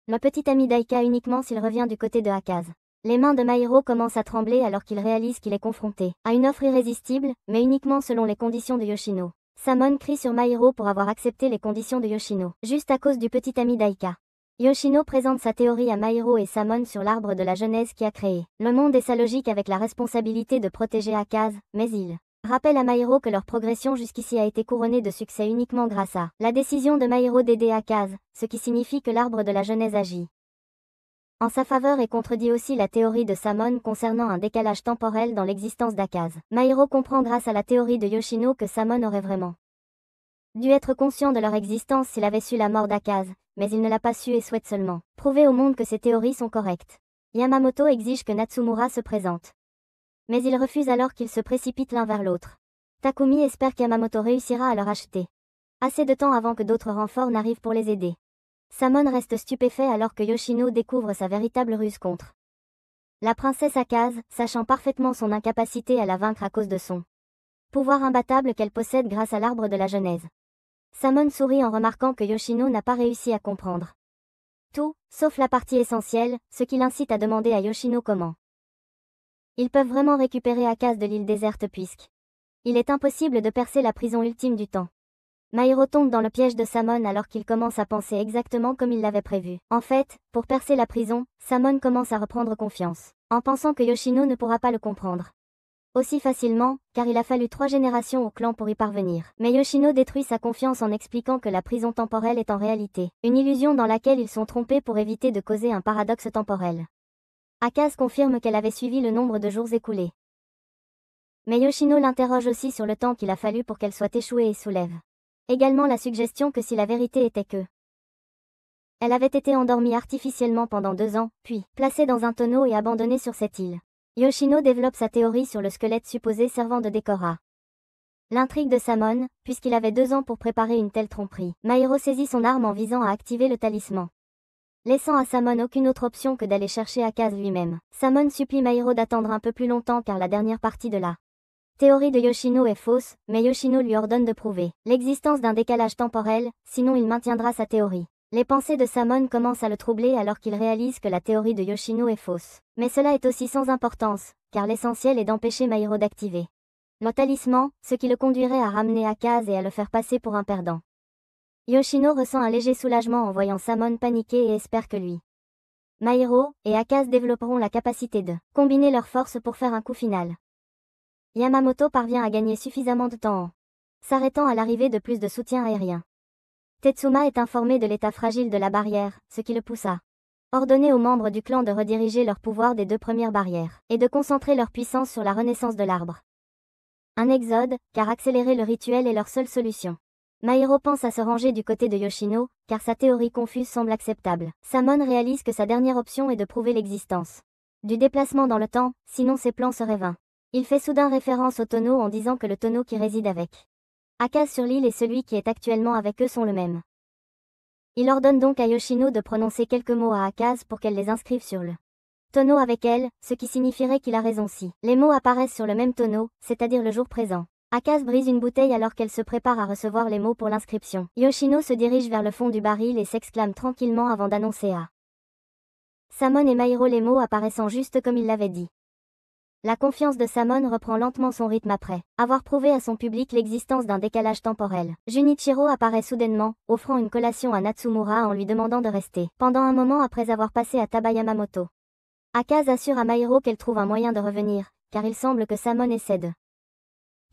le petit ami d'Aika uniquement s'il revient du côté de Akaze. Les mains de Mairo commencent à trembler alors qu'il réalise qu'il est confronté à une offre irrésistible, mais uniquement selon les conditions de Yoshino. Samon crie sur Mairo pour avoir accepté les conditions de Yoshino, juste à cause du petit ami d'Aika. Yoshino présente sa théorie à Mairo et Samon sur l'arbre de la Genèse qui a créé le monde et sa logique avec la responsabilité de protéger Akaze, mais il rappelle à Mairo que leur progression jusqu'ici a été couronnée de succès uniquement grâce à la décision de Mairo d'aider Akaze, ce qui signifie que l'arbre de la Genèse agit en sa faveur et contredit aussi la théorie de Samon concernant un décalage temporel dans l'existence d'Akaze. Mairo comprend grâce à la théorie de Yoshino que Samon aurait vraiment dû être conscient de leur existence s'il avait su la mort d'Akaze, mais il ne l'a pas su et souhaite seulement prouver au monde que ses théories sont correctes. Yamamoto exige que Natsumura se présente, mais il refuse alors qu'ils se précipitent l'un vers l'autre. Takumi espère qu'Yamamoto réussira à leur acheter assez de temps avant que d'autres renforts n'arrivent pour les aider. Samon reste stupéfait alors que Yoshino découvre sa véritable ruse contre la princesse Akaze, sachant parfaitement son incapacité à la vaincre à cause de son pouvoir imbattable qu'elle possède grâce à l'arbre de la Genèse. Samon sourit en remarquant que Yoshino n'a pas réussi à comprendre tout, sauf la partie essentielle, ce qui l'incite à demander à Yoshino comment ils peuvent vraiment récupérer Akaze de l'île déserte puisque il est impossible de percer la prison ultime du temps. Mairo tombe dans le piège de Samon alors qu'il commence à penser exactement comme il l'avait prévu. En fait, pour percer la prison, Samon commence à reprendre confiance, en pensant que Yoshino ne pourra pas le comprendre aussi facilement, car il a fallu 3 générations au clan pour y parvenir. Mais Yoshino détruit sa confiance en expliquant que la prison temporelle est en réalité une illusion dans laquelle ils sont trompés pour éviter de causer un paradoxe temporel. Akaze confirme qu'elle avait suivi le nombre de jours écoulés. Mais Yoshino l'interroge aussi sur le temps qu'il a fallu pour qu'elle soit échouée et soulève également la suggestion que si la vérité était que elle avait été endormie artificiellement pendant 2 ans, puis placée dans un tonneau et abandonnée sur cette île. Yoshino développe sa théorie sur le squelette supposé servant de décor à l'intrigue de Samon, puisqu'il avait 2 ans pour préparer une telle tromperie. Mairo saisit son arme en visant à activer le talisman, laissant à Samon aucune autre option que d'aller chercher Akaze lui-même. Samon supplie Mairo d'attendre un peu plus longtemps car la dernière partie de la théorie de Yoshino est fausse, mais Yoshino lui ordonne de prouver l'existence d'un décalage temporel, sinon il maintiendra sa théorie. Les pensées de Samon commencent à le troubler alors qu'il réalise que la théorie de Yoshino est fausse. Mais cela est aussi sans importance, car l'essentiel est d'empêcher Mairo d'activer le talisman, ce qui le conduirait à ramener Akaze et à le faire passer pour un perdant. Yoshino ressent un léger soulagement en voyant Samon paniquer et espère que lui, Mairo et Akaze développeront la capacité de combiner leurs forces pour faire un coup final. Yamamoto parvient à gagner suffisamment de temps en s'arrêtant à l'arrivée de plus de soutien aérien. Tetsuma est informé de l'état fragile de la barrière, ce qui le pousse à ordonner aux membres du clan de rediriger leur pouvoir des deux premières barrières, et de concentrer leur puissance sur la renaissance de l'arbre. Un exode, car accélérer le rituel est leur seule solution. Mairo pense à se ranger du côté de Yoshino, car sa théorie confuse semble acceptable. Samon réalise que sa dernière option est de prouver l'existence du déplacement dans le temps, sinon ses plans seraient vains. Il fait soudain référence au tonneau en disant que le tonneau qui réside avec Akaze sur l'île et celui qui est actuellement avec eux sont le même. Il ordonne donc à Yoshino de prononcer quelques mots à Akaze pour qu'elle les inscrive sur le tonneau avec elle, ce qui signifierait qu'il a raison si les mots apparaissent sur le même tonneau, c'est-à-dire le jour présent. Akaze brise une bouteille alors qu'elle se prépare à recevoir les mots pour l'inscription. Yoshino se dirige vers le fond du baril et s'exclame tranquillement avant d'annoncer à Samon et Mairo les mots apparaissant juste comme il l'avait dit. La confiance de Samon reprend lentement son rythme après avoir prouvé à son public l'existence d'un décalage temporel. Junichiro apparaît soudainement, offrant une collation à Natsumura en lui demandant de rester pendant un moment après avoir passé à Yamamoto. Akaze assure à Mairo qu'elle trouve un moyen de revenir, car il semble que Samon essaie de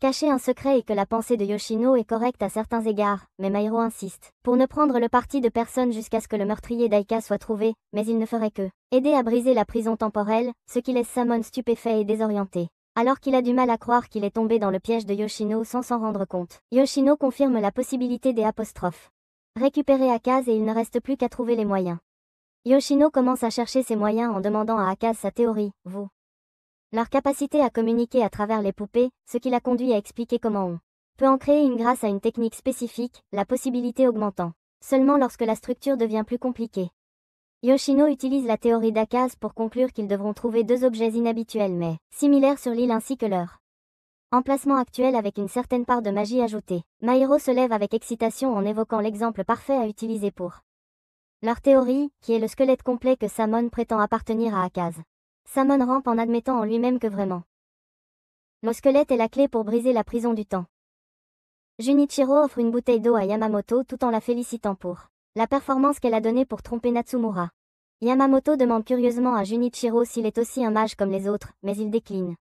cacher un secret et que la pensée de Yoshino est correcte à certains égards, mais Mairo insiste pour ne prendre le parti de personne jusqu'à ce que le meurtrier d'Aika soit trouvé, mais il ne ferait que aider à briser la prison temporelle, ce qui laisse Samon stupéfait et désorienté. Alors qu'il a du mal à croire qu'il est tombé dans le piège de Yoshino sans s'en rendre compte, Yoshino confirme la possibilité des apostrophes. Récupérer Akaze et il ne reste plus qu'à trouver les moyens. Yoshino commence à chercher ses moyens en demandant à Akaze sa théorie, leur capacité à communiquer à travers les poupées, ce qui l'a conduit à expliquer comment on peut en créer une grâce à une technique spécifique, la possibilité augmentant seulement lorsque la structure devient plus compliquée. Yoshino utilise la théorie d'Akaze pour conclure qu'ils devront trouver deux objets inhabituels mais similaires sur l'île ainsi que leur emplacement actuel avec une certaine part de magie ajoutée. Mairo se lève avec excitation en évoquant l'exemple parfait à utiliser pour leur théorie, qui est le squelette complet que Samon prétend appartenir à Akaze. Samon rampe en admettant en lui-même que vraiment le squelette est la clé pour briser la prison du temps. Junichiro offre une bouteille d'eau à Yamamoto tout en la félicitant pour la performance qu'elle a donnée pour tromper Natsumura. Yamamoto demande curieusement à Junichiro s'il est aussi un mage comme les autres, mais il décline,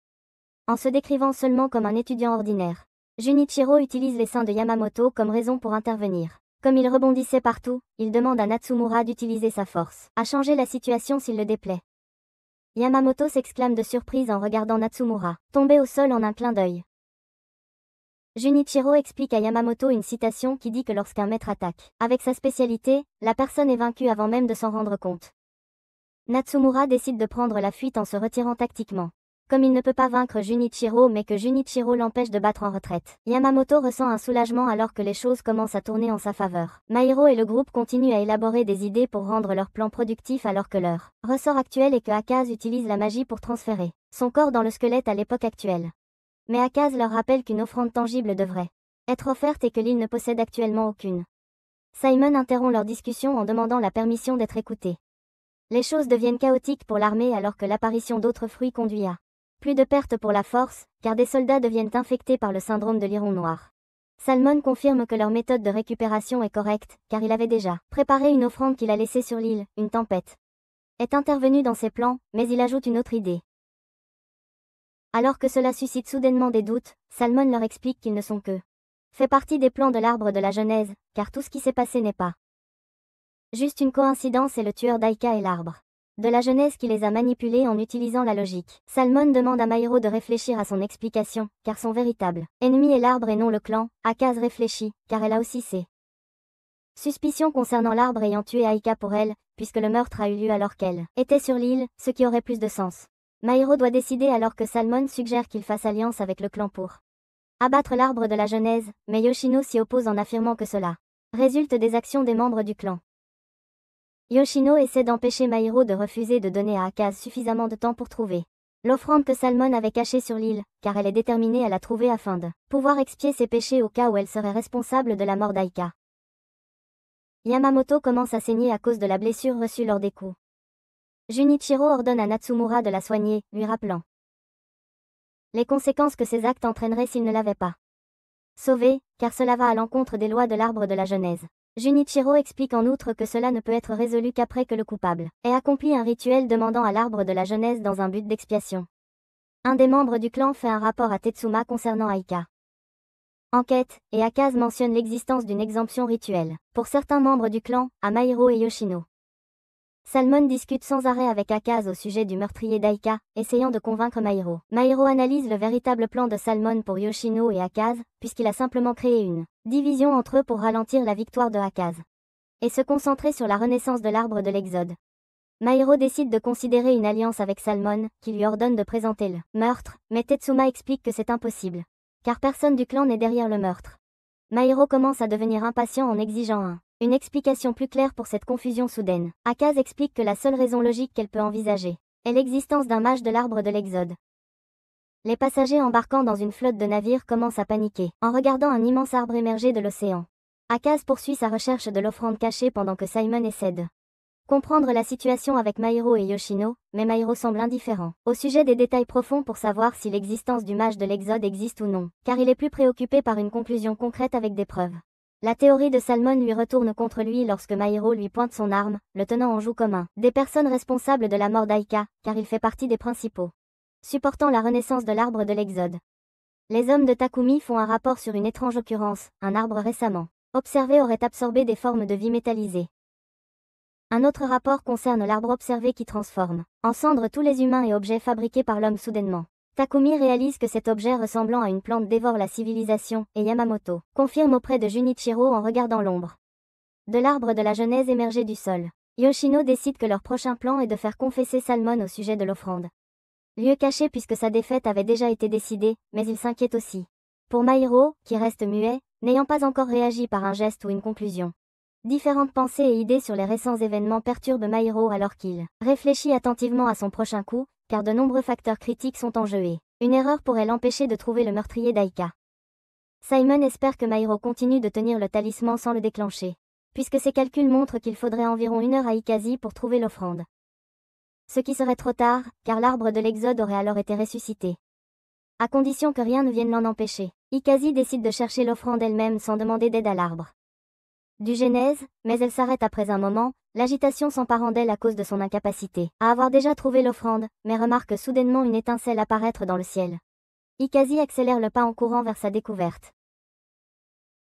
en se décrivant seulement comme un étudiant ordinaire. Junichiro utilise les seins de Yamamoto comme raison pour intervenir. Comme il rebondissait partout, il demande à Natsumura d'utiliser sa force à changer la situation s'il le déplaît. Yamamoto s'exclame de surprise en regardant Natsumura, tombé au sol en un clin d'œil. Junichiro explique à Yamamoto une citation qui dit que lorsqu'un maître attaque avec sa spécialité, la personne est vaincue avant même de s'en rendre compte. Natsumura décide de prendre la fuite en se retirant tactiquement. Comme il ne peut pas vaincre Junichiro mais que Junichiro l'empêche de battre en retraite, Yamamoto ressent un soulagement alors que les choses commencent à tourner en sa faveur. Mairo et le groupe continuent à élaborer des idées pour rendre leur plan productif alors que leur ressort actuel est que Akaze utilise la magie pour transférer son corps dans le squelette à l'époque actuelle. Mais Akaze leur rappelle qu'une offrande tangible devrait être offerte et que l'île ne possède actuellement aucune. Simon interrompt leur discussion en demandant la permission d'être écouté. Les choses deviennent chaotiques pour l'armée alors que l'apparition d'autres fruits conduit à plus de pertes pour la force, car des soldats deviennent infectés par le syndrome de l'iron noir. Salmon confirme que leur méthode de récupération est correcte, car il avait déjà préparé une offrande qu'il a laissée sur l'île. Une tempête est intervenue dans ses plans, mais il ajoute une autre idée. Alors que cela suscite soudainement des doutes, Salmon leur explique qu'ils ne sont que fait partie des plans de l'arbre de la Genèse, car tout ce qui s'est passé n'est pas juste une coïncidence et le tueur d'Aika est l'arbre de la Genèse qui les a manipulés en utilisant la logique. Salmon demande à Mairo de réfléchir à son explication, car son véritable ennemi est l'arbre et non le clan. Akaze réfléchit, car elle a aussi ses suspicions concernant l'arbre ayant tué Aika pour elle, puisque le meurtre a eu lieu alors qu'elle était sur l'île, ce qui aurait plus de sens. Mairo doit décider alors que Salmon suggère qu'il fasse alliance avec le clan pour abattre l'arbre de la Genèse, mais Yoshino s'y oppose en affirmant que cela résulte des actions des membres du clan. Yoshino essaie d'empêcher Mairo de refuser de donner à Akaze suffisamment de temps pour trouver l'offrande que Salmon avait cachée sur l'île, car elle est déterminée à la trouver afin de pouvoir expier ses péchés au cas où elle serait responsable de la mort d'Aika. Yamamoto commence à saigner à cause de la blessure reçue lors des coups. Junichiro ordonne à Natsumura de la soigner, lui rappelant les conséquences que ses actes entraîneraient s'il ne l'avait pas sauvée, car cela va à l'encontre des lois de l'arbre de la Genèse. Junichiro explique en outre que cela ne peut être résolu qu'après que le coupable ait accompli un rituel demandant à l'arbre de la jeunesse dans un but d'expiation. Un des membres du clan fait un rapport à Tetsuma concernant Aika. Enquête, et Akaze mentionne l'existence d'une exemption rituelle, pour certains membres du clan, à Mairo et Yoshino. Salmon discute sans arrêt avec Akaze au sujet du meurtrier d'Aika, essayant de convaincre Mairo. Mairo analyse le véritable plan de Salmon pour Yoshino et Akaze, puisqu'il a simplement créé une division entre eux pour ralentir la victoire de Akaze et se concentrer sur la renaissance de l'arbre de l'Exode. Mairo décide de considérer une alliance avec Salmon, qui lui ordonne de présenter le meurtre, mais Tetsuma explique que c'est impossible, car personne du clan n'est derrière le meurtre. Mairo commence à devenir impatient en exigeant une explication plus claire pour cette confusion soudaine. Akaze explique que la seule raison logique qu'elle peut envisager est l'existence d'un mage de l'arbre de l'Exode. Les passagers embarquant dans une flotte de navires commencent à paniquer, en regardant un immense arbre émerger de l'océan. Akaze poursuit sa recherche de l'offrande cachée pendant que Simon essaie de comprendre la situation avec Mairo et Yoshino, mais Mairo semble indifférent au sujet des détails profonds pour savoir si l'existence du mage de l'Exode existe ou non, car il est plus préoccupé par une conclusion concrète avec des preuves. La théorie de Salmon lui retourne contre lui lorsque Mairo lui pointe son arme, le tenant en joue comme un des personnes responsables de la mort d'Aika, car il fait partie des principaux supportant la renaissance de l'arbre de l'Exode. Les hommes de Takumi font un rapport sur une étrange occurrence, un arbre récemment observé aurait absorbé des formes de vie métallisées. Un autre rapport concerne l'arbre observé qui transforme en cendres tous les humains et objets fabriqués par l'homme soudainement. Takumi réalise que cet objet ressemblant à une plante dévore la civilisation, et Yamamoto confirme auprès de Junichiro en regardant l'ombre de l'arbre de la genèse émerger du sol. Yoshino décide que leur prochain plan est de faire confesser Salmon au sujet de l'offrande. Lieu caché puisque sa défaite avait déjà été décidée, mais il s'inquiète aussi pour Mairo, qui reste muet, n'ayant pas encore réagi par un geste ou une conclusion. Différentes pensées et idées sur les récents événements perturbent Mairo alors qu'il réfléchit attentivement à son prochain coup, car de nombreux facteurs critiques sont en jeu et une erreur pourrait l'empêcher de trouver le meurtrier d'Aika. Simon espère que Mairo continue de tenir le talisman sans le déclencher, puisque ses calculs montrent qu'il faudrait environ 1 heure à Ikazi pour trouver l'offrande. Ce qui serait trop tard, car l'arbre de l'Exode aurait alors été ressuscité. À condition que rien ne vienne l'en empêcher, Ikazi décide de chercher l'offrande elle-même sans demander d'aide à l'arbre du Genèse, mais elle s'arrête après un moment, l'agitation s'emparant d'elle à cause de son incapacité à avoir déjà trouvé l'offrande, mais remarque soudainement une étincelle apparaître dans le ciel. Ikazi accélère le pas en courant vers sa découverte,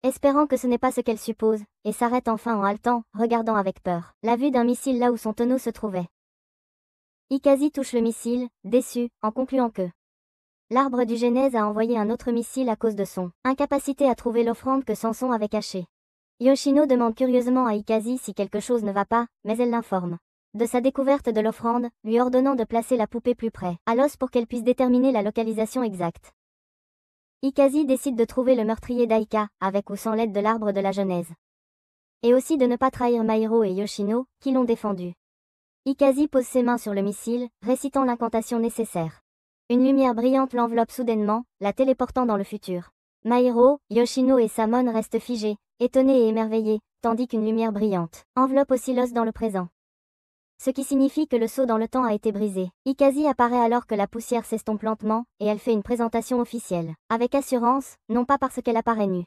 espérant que ce n'est pas ce qu'elle suppose, et s'arrête enfin en haletant, regardant avec peur la vue d'un missile là où son tonneau se trouvait. Ikazi touche le missile, déçu, en concluant que l'arbre du Genèse a envoyé un autre missile à cause de son incapacité à trouver l'offrande que Samson avait cachée. Yoshino demande curieusement à Ikazi si quelque chose ne va pas, mais elle l'informe de sa découverte de l'offrande, lui ordonnant de placer la poupée plus près à l'os pour qu'elle puisse déterminer la localisation exacte. Ikazi décide de trouver le meurtrier d'Aika, avec ou sans l'aide de l'arbre de la Genèse. Et aussi de ne pas trahir Mairo et Yoshino, qui l'ont défendu. Ikazi pose ses mains sur le missile, récitant l'incantation nécessaire. Une lumière brillante l'enveloppe soudainement, la téléportant dans le futur. Mairo, Yoshino et Samon restent figés, étonnés et émerveillés, tandis qu'une lumière brillante enveloppe aussi l'os dans le présent. Ce qui signifie que le saut dans le temps a été brisé. Ikazi apparaît alors que la poussière s'estompe lentement, et elle fait une présentation officielle, avec assurance, non pas parce qu'elle apparaît nue.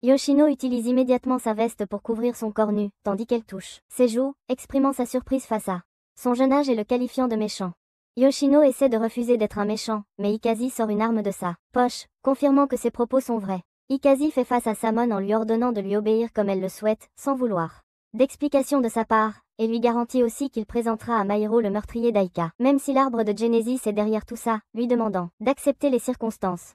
Yoshino utilise immédiatement sa veste pour couvrir son corps nu, tandis qu'elle touche ses joues, exprimant sa surprise face à son jeune âge et le qualifiant de méchant. Yoshino essaie de refuser d'être un méchant, mais Ikazi sort une arme de sa poche, confirmant que ses propos sont vrais. Ikazi fait face à Samon en lui ordonnant de lui obéir comme elle le souhaite, sans vouloir d'explication de sa part, et lui garantit aussi qu'il présentera à Mairo le meurtrier d'Aika, même si l'arbre de Genesis est derrière tout ça, lui demandant d'accepter les circonstances.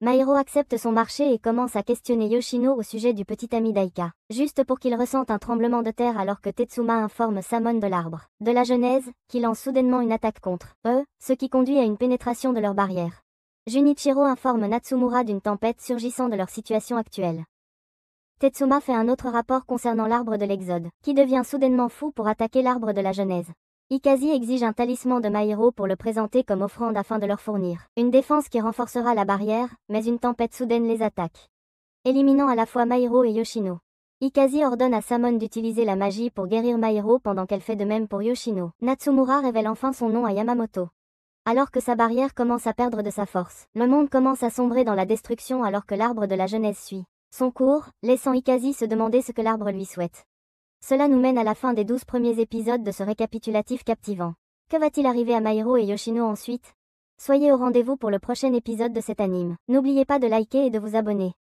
Mairo accepte son marché et commence à questionner Yoshino au sujet du petit ami d'Aika, juste pour qu'il ressente un tremblement de terre alors que Tetsuma informe Samon de l'arbre de la Genèse, qui lance soudainement une attaque contre eux, ce qui conduit à une pénétration de leur barrière. Junichiro informe Natsumura d'une tempête surgissant de leur situation actuelle. Tetsuma fait un autre rapport concernant l'arbre de l'Exode, qui devient soudainement fou pour attaquer l'arbre de la Genèse. Ikazi exige un talisman de Mairo pour le présenter comme offrande afin de leur fournir une défense qui renforcera la barrière, mais une tempête soudaine les attaque, éliminant à la fois Mairo et Yoshino. Ikazi ordonne à Samon d'utiliser la magie pour guérir Mairo pendant qu'elle fait de même pour Yoshino. Natsumura révèle enfin son nom à Yamamoto. Alors que sa barrière commence à perdre de sa force, le monde commence à sombrer dans la destruction alors que l'arbre de la Genèse suit son cours, laissant Ikazi se demander ce que l'arbre lui souhaite. Cela nous mène à la fin des 12 premiers épisodes de ce récapitulatif captivant. Que va-t-il arriver à Mairo et Yoshino ensuite? Soyez au rendez-vous pour le prochain épisode de cet anime. N'oubliez pas de liker et de vous abonner.